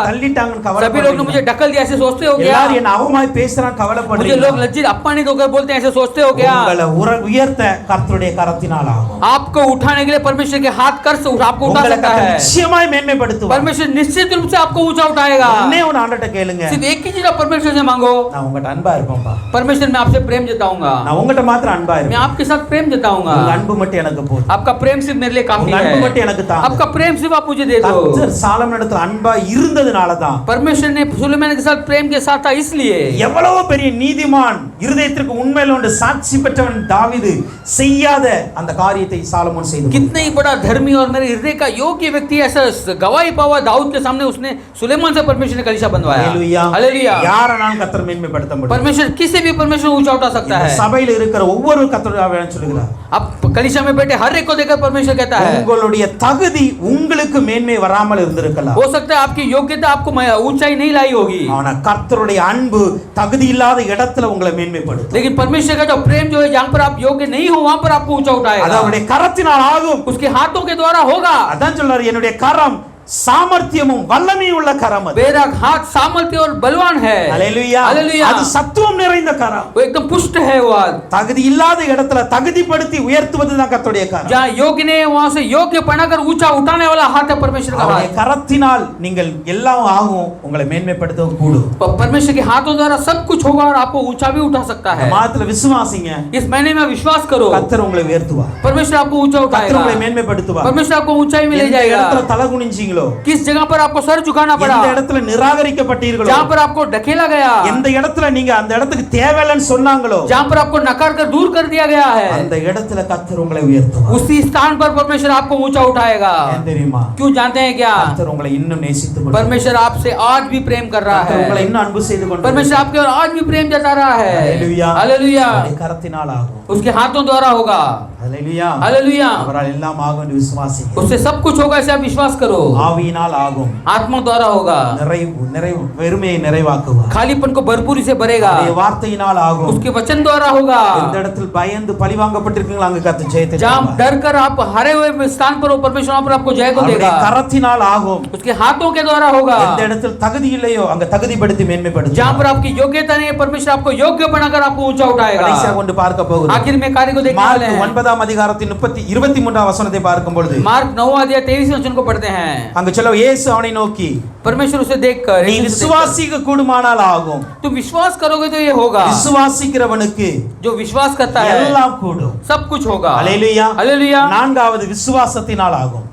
सभी लोग ने मुझे ढकल दिया ऐसे सोचते हो क्या? எல்லாரும் என்ன அவமாய் பேசுறான் मुझे கவலைப்படுறீங்களா? लोग लज्जित अपमानित होकर बोलते हैं ऐसे सोचते हो क्या? உங்களை உயர்த்த கர்த்தருடைய கரத்தினால் ஆகும். आपको उठाने के लिए परमेश्वर के हाथ कर से आपको उठा உங்களை सकता கர்த்தர் है. நிச்சயமாய் மேன்மைப்படுத்துவார். परमेश्वर निश्चित रूप से आपको ऊंचा उठाएगा. ஒண்ணே ஒன்னு ஆண்டவர்ட்ட கேளுங்க, सिर्फ एक ही चीज आप परमेश्वर से मांगो. நான் உங்ககிட்ட அன்பா இருப்பேன்பா, परमेश्वर मैं आपसे प्रेम जताऊंगा. நான் உங்ககிட்ட மாத்திரம் அன்பா मैं இருப்பேன், आपके साथ प्रेम जताऊंगा. உங்க அன்பு மட்டும் எனக்கு போதும், आपका प्रेम सिर्फ मेरे लिए काफी உங்க அன்பு है. மட்டும் எனக்கு தாங்க. आपका प्रेम सिर्फ आप मुझे दे दो. கர்த்தர் சாலமோனிடத்துல அன்பா இருந்ததுனால தான் परमेश्वर ने सुलेमान के साथ प्रेम के साथ था इसलिए. எவ்வளவு பெரிய நீதிமான், இருதயத்திற்கு உண்மையில ஒன்று சாட்சி பெற்றவன் தாவீது செய்யாத அந்த காரியத்தை சாலமோன் செய்து कितने ही बड़ा धर्मी और मेरे हृदय का योग्य व्यक्ति ऐसा गवाही पावा दाऊद के सामने उसने सुलेमान से परमेश्वर ने कलीसिया बनवाया. ஹalleluya. हालेलुया. யாரானாலும் கர்த்தர் மேன்மைப்படுத்த முடியும். परमेश्वर किसी भी परमेश्वर ऊंचा उठा सकता இந்த है. சபையில இருக்கிற ஒவ்வொரு கர்த்தர் சொல்லுகிறார், अब कलीसिया में बैठे हर एक को देखकर परमेश्वर कहता है உங்களுடைய தகுதி உங்களுக்கு மேன்மை வராமல் இருந்திருக்கலாம், हो सकता है आपकी योग्यता आपको ऊंचाई नहीं लाई होगी, ஆனா கர்த்தருடைய அன்பு தகுதி இல்லாத இடத்துல உங்களை மேன்மைப்படுத்தும். लेकिन परमेश्वर का जो प्रेम जो है जहां पर आप योग्य नहीं हो वहां पर आपको ऊंचा அது उठाएगा. அவருடைய கரத்தினால் ஆகும். उसके हाथों के द्वारा होगा. அதான் சொல்றாரு, என்னுடைய கரம் சாமர்த்தியமும் வல்லமையும் உள்ள கரம் அது. मेरा हाथ सामर्थ्य और बलवान है. ஹalleluya. हालेलुया. அது சத்துவம் நிறைந்த கரம். वो एकदम पुष्ट है वो हाथ. தகுதி இல்லாத இடத்துல தகுதிப்படுத்தி உயர்த்துவது தான் கர்த்தருடைய கரம். जहां योग्य नहीं है वहां से योग्य बनाकर ऊंचा उठाने वाला हाथ है परमेश्वर का அவருடைய हाथ. கரத்தினால் நீங்கள் எல்லாம் ஆகும், உங்களை மேன்மைப்படுத்த கூடும். परमेश्वर के हाथों द्वारा सब कुछ होगा और आपको ऊंचा भी उठा सकता है. மாத்திர விசுவாசிங்க, इस महीने में विश्वास करो, கர்த்தர் உங்களை உயர்த்துவார், परमेश्वर आपको ऊंचा கர்த்தர் उठाएगा. உங்களை மேன்மைப்படுத்துவார். परमेश्वर आपको ऊंचाई में ले எந்த जाएगा. இடத்துல தலை குனிஞ்சீங்களோ, किस जगह पर आपको सर झुकाना पड़ा, எந்த இடத்துல நிராகரிக்கப்பட்டீர்களோ, जहां पर आपको ढकेला गया, எந்த இடத்துல நீங்க அந்த இடத்துக்கு தேவையில்லைன்னு சொன்னாங்களோ, जहां पर आपको नकार कर दूर कर दिया गया है, அந்த இடத்துல கர்த்தர் உங்களை உயர்த்துவார். उसी स्थान पर परमेश्वर आपको ऊंचा उठाएगा. ஏன் தெரியுமா? क्यों जानते हैं क्या? கர்த்தர் உங்களை இன்னும் நேசித்து கொண்டு, परमेश्वर आपसे आज भी प्रेम कर रहा கர்த்தர் உங்களை है. இன்னும் அன்பு செய்து கொண்டு, परमेश्वर आपके और आज भी प्रेम जता रहा है. ஹalleluya. हालेलुया. அவருடைய கரத்தினால் ஆகும். उसके हाथों द्वारा होगा. ஹalleluya. हालेलुया. அவரால் எல்லாம் ஆகும் என்று விசுவாசிங்க. उससे सब कुछ होगा ऐसे आप विश्वास करो. ஆவியினால் ஆகும். आत्मा द्वारा होगा. நிறைவு வெறுமையை நிறைவாக்குவார். खालीपन को भरपूरी से भरेगा. அவருடைய வார்த்தையினால் ஆகும். उसके वचन द्वारा होगा. எந்த இடத்தில் பயந்து பழிவாங்கப்பட்டிருக்கீங்களோ அங்க கர்த்தர் ஜெயத்தை जहां தருவார். डर कर आप हरे हुए स्थान पर हो परमेश्वर वहां पर आपको जय को அவருடைய देगा. கரத்தினால் ஆகும். उसके हाथों के द्वारा होगा. எந்த இடத்தில் தகுதி இல்லையோ அங்க தகுதிப்படுத்தி மேன்மைப்படுத்துவார். जहां पर आपकी योग्यता नहीं है परमेश्वर आपको योग्य बनाकर आपको ऊंचा उठाएगा. கடைசியாக கொண்டு பார்க்க போகிறோம். आखिर में कार्य को देखने वाले மார்க் हैं. 9ஆம் அதிகாரத்தின் 23ஆம் வசனத்தை பார்க்கும் பொழுது मार्क 9 अध्याय 23 वचन को पढ़ते हैं. அங்க சொல்ல இயேசு அவனை நோக்கி, परमेश्वर उसे देखकर நீ விசுவாசிக்க கூடுமானால் ஆகும். तुम विश्वास करोगे तो ये होगा. விசுவாசிக்கிறவனுக்கு जो विश्वास करता है எல்லாம் கூடும். सब कुछ होगा. ஹalleluya. हालेलुया. நான்காவது விசுவாசத்தினால் ஆகும்.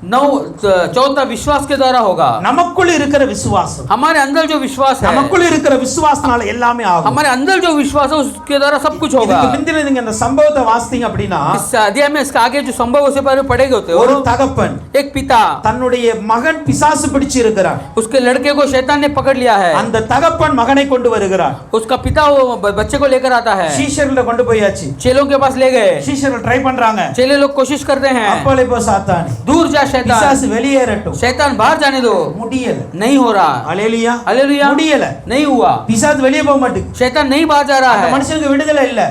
चौथा विश्वास के द्वारा होगा. நமக்குள்ள இருக்கிற விசுவாசம், हमारे अंदर जो विश्वास है, நமக்குள்ள இருக்கிற விசுவாசத்தினால எல்லாமே ஆகும். हमारे अंदर जो विश्वास है उसके द्वारा सब कुछ होगा. இதுக்கு முந்தின நீங்க இந்த சம்பவத்தை வாசித்தீங்க அப்படினா, इस अध्याय में इसका आगे जो संभव उसे पर पढ़ेगे होते ஒரு हो. தகப்பன் एक पिता தன்னுடைய மகன் பிசாசு பிடிச்சு இருக்கிறார். उसके लड़के को शैतान ने पकड़ लिया है. அந்த தகப்பன் மகனை கொண்டு வருகிறார். उसका पिता वो बच्चे को लेकर आता है. சீஷர்களை கொண்டு போயாச்சு. चेलों के पास ले गए. சீஷர்கள் ட்ரை பண்றாங்க. चेले लोग कोशिश करते हैं. அப்போலே போ சாத்தானே, दूर जा शैतान, பிசாசு வெளியேறட்டும். शैतान बाहर जाने दो. முடியல. नहीं हो रहा. ஹalleluya. हालेलुया. முடியல. नहीं हुआ. பிசாசு வெளியே போக மாட்டேங்குது. शैतान नहीं बाहर जा रहा அந்த है. மனுஷனுக்கு விடுதலை இல்ல.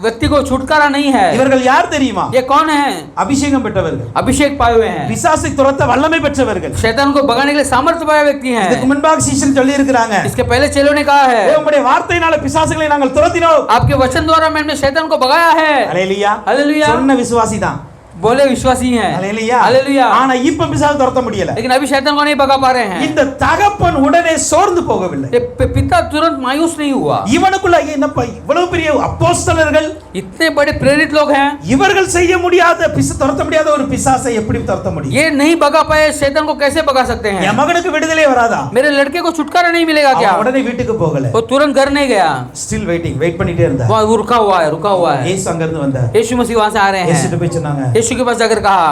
व्यक्ति को छुटकारा नहीं है. இவர்கள் யார் தெரியுமா? ये कौन है? அபிஷேகம் பெற்றவர்கள், अभिषेक पाए हुए हैं. பிசாசை துரத்த வல்லமை பெற்றவர்கள். शैतान को भगाने के लिए सामर्थ्य पाए व्यक्ति இதுக்கு हैं. முன்பாக சீஷர்கள் சொல்லி இருக்கிறாங்க, इसके पहले चेलों ने कहा है, உம்முடைய வார்த்தையினால பிசாசுகளை நாங்கள் துரத்தினோம். आपके वचन द्वारा मैंने शैतान को भगाया है. ஹalleluya. हालेलुया. சொன்ன விசுவாசி தான். बोले विश्वासी हैं. ஹalleluya. हालेलुया. ஆனா இப்ப பிசாசு துரத்த முடியல. लेकिन अभी शैतान को नहीं भगा पा रहे हैं. இந்த தகப்பன் உடனே சோர்ந்து போகவில்லை. ये पिता तुरंत मायूस नहीं हुआ. இவனுக்குள்ள என்னப்பா இவ்வளவு பெரிய அப்போஸ்தலர்கள், इतने बड़े प्रेरित लोग हैं, இவர்கள் செய்ய முடியாத துரத்த முடியாத ஒரு பிசாசை எப்படி துரத்த முடியும்? ये नहीं भगा पाए शैतान को कैसे भगा सकते हैं? என் மகனுக்கு விடுதலை வராதா? मेरे लड़के को छुटकारा नहीं मिलेगा क्या? அவன் உடனே வீட்டுக்கு போகல. वो तुरंत घर नहीं गया. ஸ்டில் வெயிட்டிங், வெயிட் பண்ணிட்டே இருந்தா. वो रुका हुआ है. இயேசு அங்க இருந்து வந்தார். यीशु मसीह वहां से आ रहे இயேசுட்ட हैं. போய் சொன்னாங்க, यीशु के पास जाकर कहा,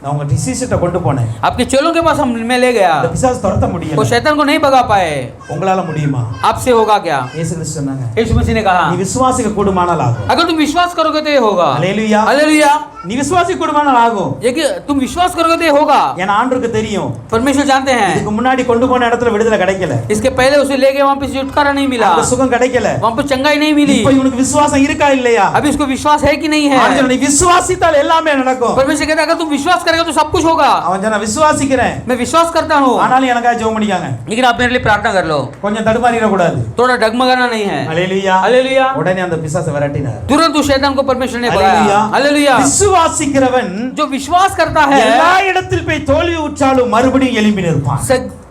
நான் உங்க டிசீஸ்ட்ட கொண்டு போனேன். आपके चेलों के पास हम मैं ले गया, அந்த பிசாசு துரத்த वो முடியல. शैतान को नहीं भगा पाए. உங்களால முடியுமா? आपसे होगा क्या? இயேசு கிறிஸ்து சொன்னாங்க, यीशु मसीह ने कहा, நீ விசுவாசிக்க கூடுமானால் ஆகும். अगर तुम विश्वास करोगे तो ये होगा. ஹalleluya. हालेलुया. நீ விசுவாசிக்க கூடுமானால் ஆகும். ये कि तुम विश्वास करोगे तो ये होगा. ஏன்னா ஆண்டவருக்கு தெரியும், परमेश्वर जानते हैं, இதுக்கு முன்னாடி கொண்டு போன இடத்துல விடுதலை கிடைக்கல, इसके पहले उसे ले गए वहां पे छुटकारा नहीं मिला, அந்த சுகம் கிடைக்கல, वहां पे चंगाई नहीं मिली. இப்போ இவனுக்கு விசுவாசம் இருக்கா இல்லையா? अभी उसको विश्वास है कि नहीं है? ஆண்டவர் நீ விசுவாசித்தால் எல்லாமே நடக்கும். परमेश्वर कहता है अगर तुम विश्वास करेगा तो सब कुछ होगा. அவன் சொன்னா விசுவாசிக்கிறேன், मैं विश्वास करता हूँ, ஆனாலும் எனக்காக ஜெபம் பண்ணிக்காங்க. लेकिन आप मेरे लिए प्रार्थना कर लो. கொஞ்சம் தடுமாறிட கூடாது. थोड़ा डगमगाना नहीं है. ஹalleluya. हालेलुया. உடனே அந்த பிசாசை விரட்டினார். तुरंत उस शैतान को परमेश्वर ने हालेलुया. भगाया. हालेलुया. விசுவாசிக்கிறவன் जो विश्वास करता है, எல்லா இடத்தில் போய் தோல்வி உற்றாலும் மறுபடியும் எழும்பி நிற்பான்.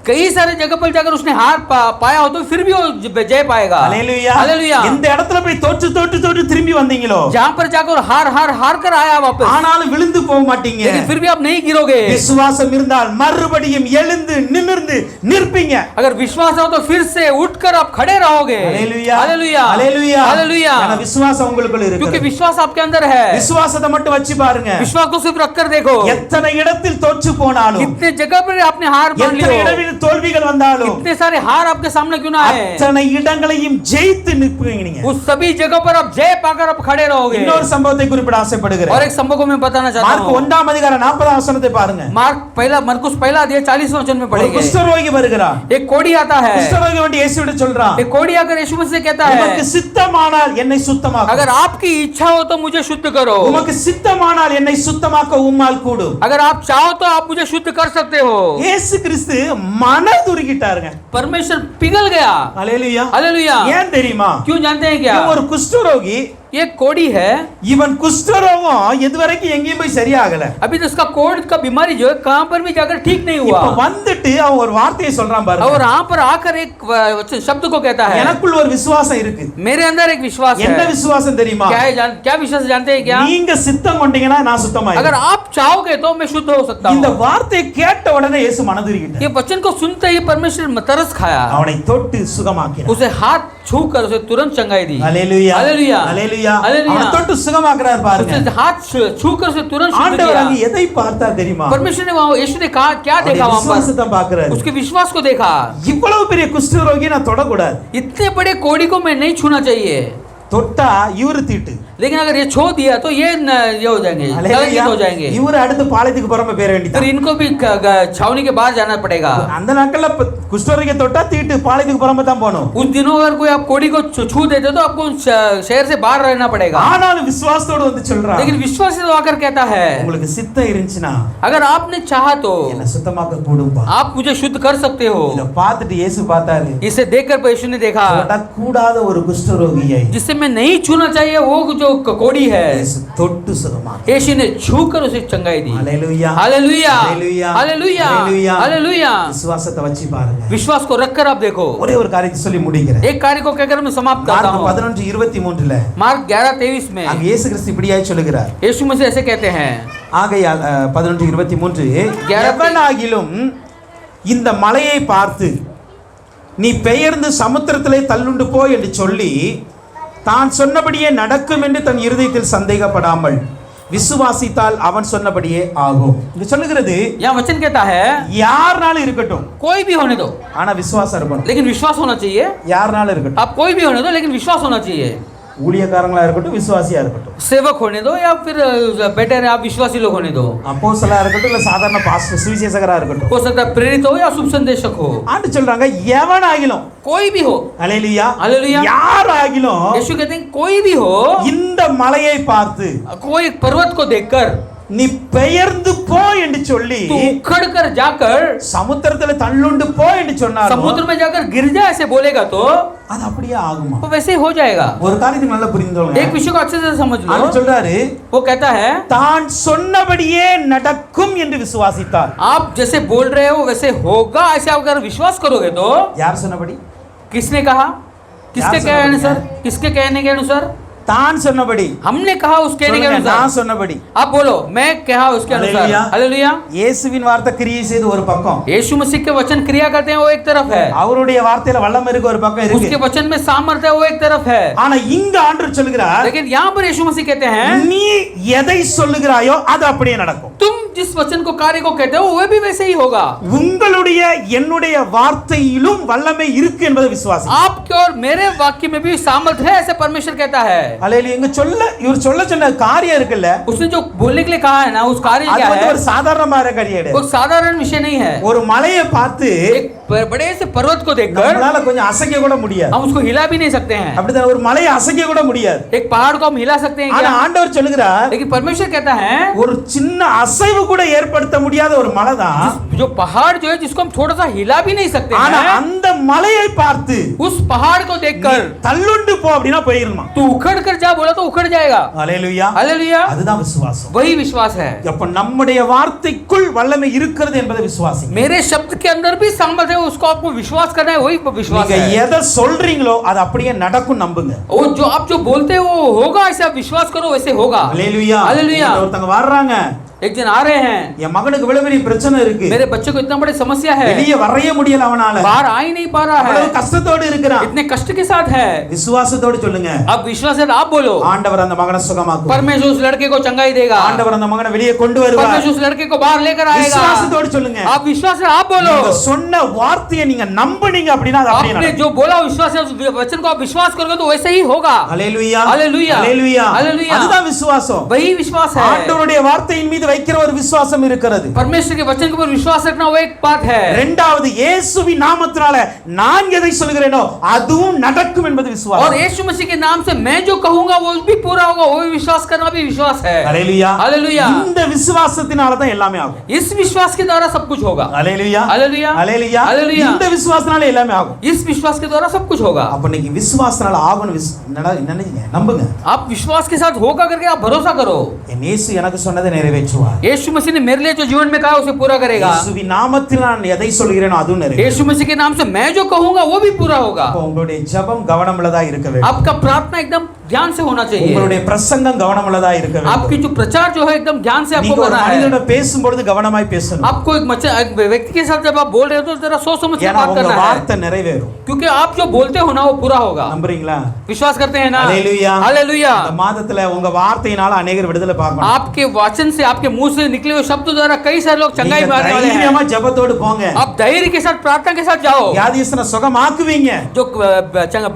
कई सारे जगह पर जाकर उसने हार पाया हो तो फिर भी वो जय पाएगा. हालेलुया. हालेलुया. இந்த இடத்துல போய் தோற்று தோற்று தோற்று திரும்பி வந்தீங்களோ, जहां पर जाकर हार कर आया वापस, ஆனாலும் விழுந்து போக மாட்டீங்க. लेकिन फिर भी आप नहीं गिरोगे. விசுவாசம் இருந்தால் மறுபடியும் எழுந்து நிமிர்ந்து நிற்பீங்க. अगर विश्वास हो तो फिर से उठकर आप खड़े रहोगे. हालेलुया. हालेलुया. हालेलुया. हालेलुया. ஏன்னா விசுவாசம் உங்களுக்குள்ள இருக்கு. क्योंकि विश्वास आपके अंदर है. விசுவாசத்தை மட்டும் வச்சு பாருங்க. विश्वास को सिर्फ रखकर देखो. எத்தனை இடத்தில் தோற்று போனாலும், कितने जगह पर आपने हार मान ली எத்தனை हो, இடத்தில் தோல்விகள் வந்தாலும், कितने सारे हार आपके सामने क्यों ना आए, அத்தனை இடங்களையும் ஜெயித்து நிற்பீங்க நீங்க. उस सभी जगह पर आप जय पाकर आप खड़े रहोगे. இன்னொரு சம்பவத்தை குறிப்பிட ஆசைப்படுகிறேன். और एक संभव को मैं बताना चाहता மார்க் हूं. 1 அதிகாரம் 40 வசனத்தை பாருங்க. मरकुस पहला अध्याय 40 वचन में ஒரு पढ़ेंगे. குஷ்டரோகி வருகிறான். एक कोढ़ी आता है. குஷ்டரோகி வந்து இயேசுவிட சொல்றான், एक कोढ़ी आकर यीशु मसीह से कहता உமக்கு है, சித்தமானால் என்னை சுத்தமாக்கு. अगर आपकी इच्छा हो तो मुझे शुद्ध करो. உமக்கு சித்தமானால் என்னை சுத்தமாக்க உம்மால் கூடும். अगर आप चाहो तो आप मुझे शुद्ध कर सकते हो. இயேசு கிறிஸ்து மனதுருகிட்டாருங்க. परमेश्वर पिघल गया. ஹalleluya. हालेलुया. ஏன் தெரியுமா? क्यों जानते हैं क्या? இவன் ஒரு குஷ்டரோகி. एक कोढ़ी है. இவன் குஷ்டரோகம் இதுவரைக்கும் எங்கேயும் போய் சரியாகல. अभी तो उसका कोढ़ का बीमारी जो है कहां पर भी जाकर ठीक नहीं हुआ. இப்ப வந்துட்டு அவன் ஒரு வார்த்தையை சொல்றான் பாருங்க. और वहां पर आकर एक शब्द को कहता है, எனக்குள்ள ஒரு விசுவாசம் இருக்கு. मेरे अंदर एक विश्वास है. என்ன விசுவாசம் தெரியுமா? क्या है क्या विश्वास जानते हैं क्या? நீங்க சித்தம் கொண்டீங்கன்னா நான் சுத்தமாயிடுவேன். अगर आप चाहोगे तो मैं शुद्ध हो सकता இந்த हूं. வார்த்தையை கேட்ட உடனே இயேசு மனதுருகிட்டார். ये वचन को सुनते ही परमेश्वर तरस खाया, அவனை தொட்டு சுகமாக்கினார். उसे हाथ छूकर उसे तुरंत चंगाई दी. ஹalleluya. हालेलुया. ஹalleluya. हालेलुया. அவனை தொட்டு சுகமாக்குறார் பாருங்க. उसे हाथ छूकर उसे तुरंत शुद्ध ஆண்டவர் அங்க किया. எதை பார்த்தார் தெரியுமா? परमेश्वर ने वहां यीशु ने कहा क्या அவருடைய देखा वहां पर? விசுவாசத்தை பார்க்கிறார். उसके विश्वास को देखा. இவ்வளவு பெரிய குஷ்டரோகியை நான் தொடக்கூடாது. इतने बड़े कोढ़ी को मैं नहीं छूना चाहिए, தொட்டா இவரு தீட்டு. लेकिन अगर ये छो दिया तो ये हो जाएंगे, कलंकित हो जाएंगे. இவரு அடுத்து பாளையத்துக்கு புறமே பேர फिर வேண்டியது. इनको भी छावनी के बाहर जाना पड़ेगा. அந்த நாட்கள்ல குஷ்டரோகியை தொட்டா தீட்டு பாளையத்துக்கு புறமே தான் போணும். उन दिनों अगर कोई आप कोढ़ी को छू देते तो आपको शहर से बाहर रहना पड़ेगा. ஆனாலும் விசுவாசத்தோட வந்து சொல்றான், लेकिन विश्वास से तो आकर कहता है, உங்களுக்கு சித்தம் இருந்துச்சுனா अगर आपने चाहा तो என்ன சுத்தமாக்க கூடும்பா. आप मुझे शुद्ध कर सकते हो. இத பார்த்துட்டு இயேசு பார்த்தாரு, इसे देखकर यीशु ने देखा, தொடக்கூடாத ஒரு குஷ்டரோகியை जिससे मैं नहीं छूना चाहिए वो जो कोढ़ी है, இயேசு தொட்டு சுகமாக்கினார். यीशु ने छूकर उसे चंगाई दी. ஹalleluya. हालेलुया. ஹalleluya. हालेलुया. ஹalleluya. हालेलुया. விசுவாசத்தை வச்சு பாருங்க. विश्वास को रखकर आप देखो. ஒரே ஒரு காரியத்தை சொல்லி முடிக்கிறேன். एक कार्य को कहकर मैं समाप्त करता மார்க் हूं. 11:23ல मार्क 11:23 में அங்க இயேசு கிறிஸ்து இப்படியாய் சொல்லுகிறார். यीशु मसीह ऐसे कहते हैं, ஆகையால் 11:23 எவனாகிலும் இந்த மலையை பார்த்து நீ பெயர்ந்து சமுத்திரத்திலே தள்ளுண்டு போ என்று சொல்லி தான் சொன்னபடியே நடக்கும் என்று தன் இருதயத்தில் சந்தேகப்படாமல் விசுவாசித்தால் அவன் சொன்னபடியே ஆகும். இது சொல்லுகிறது यहाँ वचन कहता है யார்னாலும் இருக்கட்டும், कोई भी होने दो, ஆனா விசுவாசம் இருக்கணும். लेकिन विश्वास होना चाहिए. யார்னாலும் இருக்கட்டும், आप कोई भी होने दो लेकिन विश्वास होना चाहिए. ஊழியக்காரங்களா இருக்கட்டும், விசுவாசியா இருக்கட்டும், सेवक होने दो या फिर बेटर है आप विश्वासी लोग होने दो, அப்போஸ்தலரா இருக்கட்டும், இல்ல சாதாரண பாஸ்டர் சுவிசேஷகரா இருக்கட்டும், हो सकता है प्रेरित हो या शुभ संदेशक हो. ஆண்டு சொல்றாங்க எவனாகிலும், कोई भी हो. ஹalleluya, हालेलुया. யாராகிலும் यीशु कहते हैं कोई भी हो, இந்த மலையை பார்த்து कोई पर्वत को देखकर நீ பெயர்ந்து போ என்று சொல்லி तू उखड़ कर जाकर சமுத்திரத்துல தள்ளுண்டு போ என்று சொன்னார். समुद्र में जाकर गिर जा ऐसे बोलेगा तो அது அப்படியே ஆகுமா? वो वैसे ही हो जाएगा. ஒரு காரியத்தை நல்லா புரிந்துக்கோங்க. एक विषय को अच्छे से समझ लो. அவர் சொல்றாரு, वो कहता है தான் சொன்னபடியே நடக்கும் என்று விசுவாசித்தார். आप जैसे बोल रहे हो वैसे होगा ऐसे आप अगर विश्वास करोगे तो. யார் சொன்னபடி? किसने कहा? किसके कहने अनुसार? किसके कहने के अनुसार? தான் சொன்னபடி. हमने कहा उसके कहने के अनुसार. நான் சொன்னபடி. आप बोलो मैं कहा उसके अनुसार. हालेलुया. இயேசுவின் வார்த்தை கிரியை செய்து ஒரு பக்கம், यीशु मसीह के वचन क्रिया करते हैं वो एक तरफ है, அவருடைய வார்த்தையில வல்லமை இருக்கு ஒரு பக்கம் उसके இருக்கு. वचन में सामर्थ्य है वो एक तरफ है. ஆனா இங்க ஆண்டவர் சொல்கிறார், लेकिन यहाँ पर यीशु मसीह कहते हैं நீ எதை சொல்லுகிறாயோ அது அப்படியே நடக்கும். तुम जिस वचन को कार्य को कहते हो वह भी वैसे ही होगा। உங்களுடைய என்னுடைய வார்த்தையிலும் வல்லமை இருக்கு என்பதை விசுவாசி. आपके और मेरे वाक्य में भी सामर्थ है ऐसे परमेश्वर कहता है। அல்லேலூயா. இங்க இவர் சொல்ல சொன்ன காரியம் இருக்குல்ல, उसने जो बोलने के लिए कहा है ना, उस कार्य அது क्या வந்து है? ஒரு சாதாரணமான காரியம் वो கிடையாது. साधारण विषय नहीं है। ஒரு மலையை பார்த்து एक बड़े से पर्वत को देखकर நம்மளால கொஞ்சம் அசைக்க கூட முடியாது. हम उसको हिला भी नहीं सकते हैं। அப்படிதான் ஒரு மலையை அசைக்க கூட முடியாது. एक पहाड़ को हम हिला सकते हैं ஆனா क्या? ஆண்டவர் சொல்லுகிறார், लेकिन परमेश्वर कहता है ஒரு சின்ன அசைவு கூட ஏற்படுத்த முடியாத ஒரு மலை தான், जो पहाड़ जो है जिसको हम थोड़ा सा हिला भी नहीं सकते ஆனா हैं, அந்த மலையை பார்த்து उस पहाड़ को देखकर தள்ளுண்டு போ அப்படினா போயிரணுமா? तू उखड़ कर जा बोला तो उखड़ जाएगा। ஹalleluya. हालेलुया। அதுதான் விசுவாசம். वही विश्वास है। அப்ப நம்முடைய வார்த்தைக்குள் வல்லமை இருக்கிறது என்பதை விசுவாசி. मेरे शब्द के अंदर भी सामर्थ है, उसको आपको विश्वास करना है, वही विश्वास நீங்க है। எதை சொல்றீங்களோ அது அப்படியே நடக்கும், நம்புங்க. वो जो आप जो बोलते हो वो होगा, ऐसे आप विश्वास करो वैसे होगा। ஹalleluya. हालेलुया। ஒருத்தங்க வர்றாங்க, एक दिन आ रहे हैं, என் மகனுக்கு இவ்வளவு பெரிய பிரச்சனை இருக்கு, मेरे बच्चे को इतना बड़ी समस्या है, வெளியே வரவே முடியல, அவனால बाहर आ ही नहीं पा रहा அவ்வளவு है, கஷ்டத்தோடு இருக்கிறான். इतने कष्ट के साथ है। விசுவாசத்தோடு சொல்லுங்க, अब विश्वास है तो आप बोलो, ஆண்டவர் அந்த மகனை சுகமாக்குவார். परमेश्वर उस लड़के को चंगाई देगा, ஆண்டவர் அந்த மகனை வெளியே கொண்டு வருவார். परमेश्वर उस लड़के को बाहर लेकर आएगा। விசுவாசத்தோடு சொல்லுங்க. आप विश्वास है आप बोलो, நீங்க சொன்ன வார்த்தையை நீங்க நம்புனீங்க அப்படினா அது அப்படியே आपने நடக்கும். जो बोला विश्वास है, उस वचन को आप विश्वास करोगे तो वैसे ही होगा। ஹalleluya. हालेलुया। ஹalleluya. हालेलुया। அதுதான் விசுவாசம். वही विश्वास है। ஆண்டவருடைய வார்த்தையின் மீது வைக்கிற ஒரு விசுவாசம் இருக்கிறது. परमेश्वर के वचन के ऊपर विश्वास रखना वो एक बात है। இரண்டாவது, இயேசுவின் நாமத்தினால நான் எதை சொல்கிறேனோ அதுவும் நடக்கும் என்பது और விசுவாசம். यीशु मसीह के नाम से मैं जो कहूंगा वो भी पूरा होगा, वो भी विश्वास करना भी विश्वास है। ஹalleluya. हालेलुया। இந்த விசுவாசத்தினால தான் எல்லாமே ஆகும். इस विश्वास के द्वारा सब कुछ होगा। ஹalleluya. हालेलुया। ஹalleluya. हालेलुया। இந்த விசுவாசத்தினால எல்லாமே ஆகும். इस विश्वास के द्वारा सब कुछ होगा। அப்ப நீங்க விசுவாசத்தினால ஆகணும், என்னன்னு நம்புங்க. आप विश्वास के साथ होगा करके आप भरोसा करो। என் இயேசு எனக்கு சொன்னதை நிறைவேற்றுவார். यीशु मसीह ने मेरे लिए जो जीवन में कहा उसे पूरा करेगा। இயேசுவின் நாமத்தில் நான் எதை சொல்கிறேனோ அதுவும் நிறைவேறும். यीशु मसीह के नाम से मैं जो कहूंगा वो भी पूरा होगा। அப்ப உங்களுடைய ஜெபம் கவனமுள்ளதா இருக்க வேண்டும். आपका प्रार्थना एकदम ध्यान से होना चाहिए। உங்களுடைய பிரசங்கம் கவனமுள்ளதா இருக்க வேண்டும். आपकी जो प्रचार जो है एकदम ध्यान से आपको நீங்க ஒரு करना है। மனிதனோட பேசும்போது கவனமாய் பேசணும். आपको एक व्यक्ति के साथ जब आप बोल रहे हो तो जरा सोच समझ के ஏன்னா बात உங்க करना है, வார்த்தை நிறைவேறும். क्योंकि आप जो बोलते हो ना वो पूरा होगा। நம்புறீங்களா? विश्वास करते हैं ना? ஹalleluya. हालेलुया। இந்த மாதத்துல உங்க வார்த்தையினால अनेகர் விடுதலை பார்க்கணும். आपके वचन से, आपके मुंह से निकले हुए शब्द द्वारा कई सारे लोग चंगाई நீங்க पाने वाले हैं। தைரியமா ஜெபத்தோடு போங்க. आप धैर्य के साथ प्रार्थना के साथ जाओ। வியாதியஸ்தனை சுகமாக்குவீங்க. जो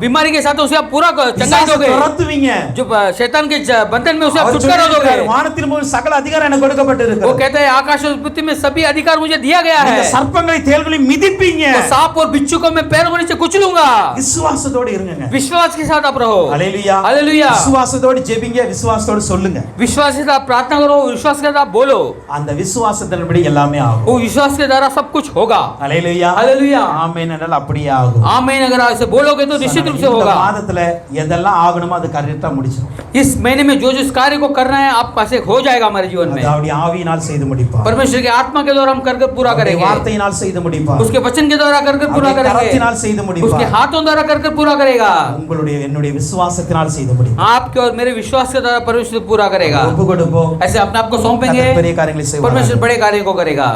बीमारी के साथ उसे आप पूरा चंगाई பிசாசை दोगे, துரத்துவீங்க. जो शैतान के बंधन में उसे आप அவர் छुटकारा दोगे। சொல்லியிருக்கிறார், வானத்தின் மூலம் சகல அதிகாரம் எனக்கு वो கொடுக்கப்பட்டிருக்கிறது. कहता है आकाश और पृथ्वी में सभी अधिकार मुझे दिया गया है। நீங்க சர்ப்பங்களை தேள்களை மிதிப்பீங்க. तो सांप और बिच्छू को मैं पैरों के नीचे कुचलूंगा। விசுவாசத்தோடு இருங்க. विश्वास के साथ आप रहो। ஹalleluya. हालेलुया। விசுவாசத்தோடு ஜெபிங்க, விசுவாசத்தோடு சொல்லுங்க. विश्वास के साथ प्रार्थना करो, विश्वास के साथ आप बोलो, அந்த விசுவாசத்தின்படி எல்லாமே ஆகும். वो विश्वास के द्वारा सब कुछ होगा। ஹalleluya. हालेलुया। ஆமென் என்றால் அப்படியே ஆகும். आमीन। अगर ऐसे बोलोगे तो निश्चित रूप से இந்த होगा। மாதத்துல எதெல்லாம் ஆகணுமோ அது கரெக்ட்டா முடிச்சிரும். इस महीने में जो जो इस कार्य को करना है आप पास हो जाएगा हमारे जीवन में। அவருடைய ஆவியினால் செய்து முடிப்பார். परमेश्वर की आत्मा के द्वारा हम कर पूरा करेंगे, வார்த்தையினால் செய்து முடிப்பார். उसके वचन के द्वारा कर पूरा करेंगे, கரத்தினால் செய்து उसके முடிப்பார். हाथों द्वारा कर पूरा करेगा। உங்களுடைய என்னுடைய விசுவாசத்தினால் செய்து முடிப்பார். आपके और मेरे विश्वास के द्वारा परमेश्वर पूरा करेगा। ஒப்பு கொடுப்போம். ऐसे अपने आप को सौंपेंगे, கர்த்தர் பெரிய காரியங்களை செய்வார். परमेश्वर बड़े कार्य को करेगा।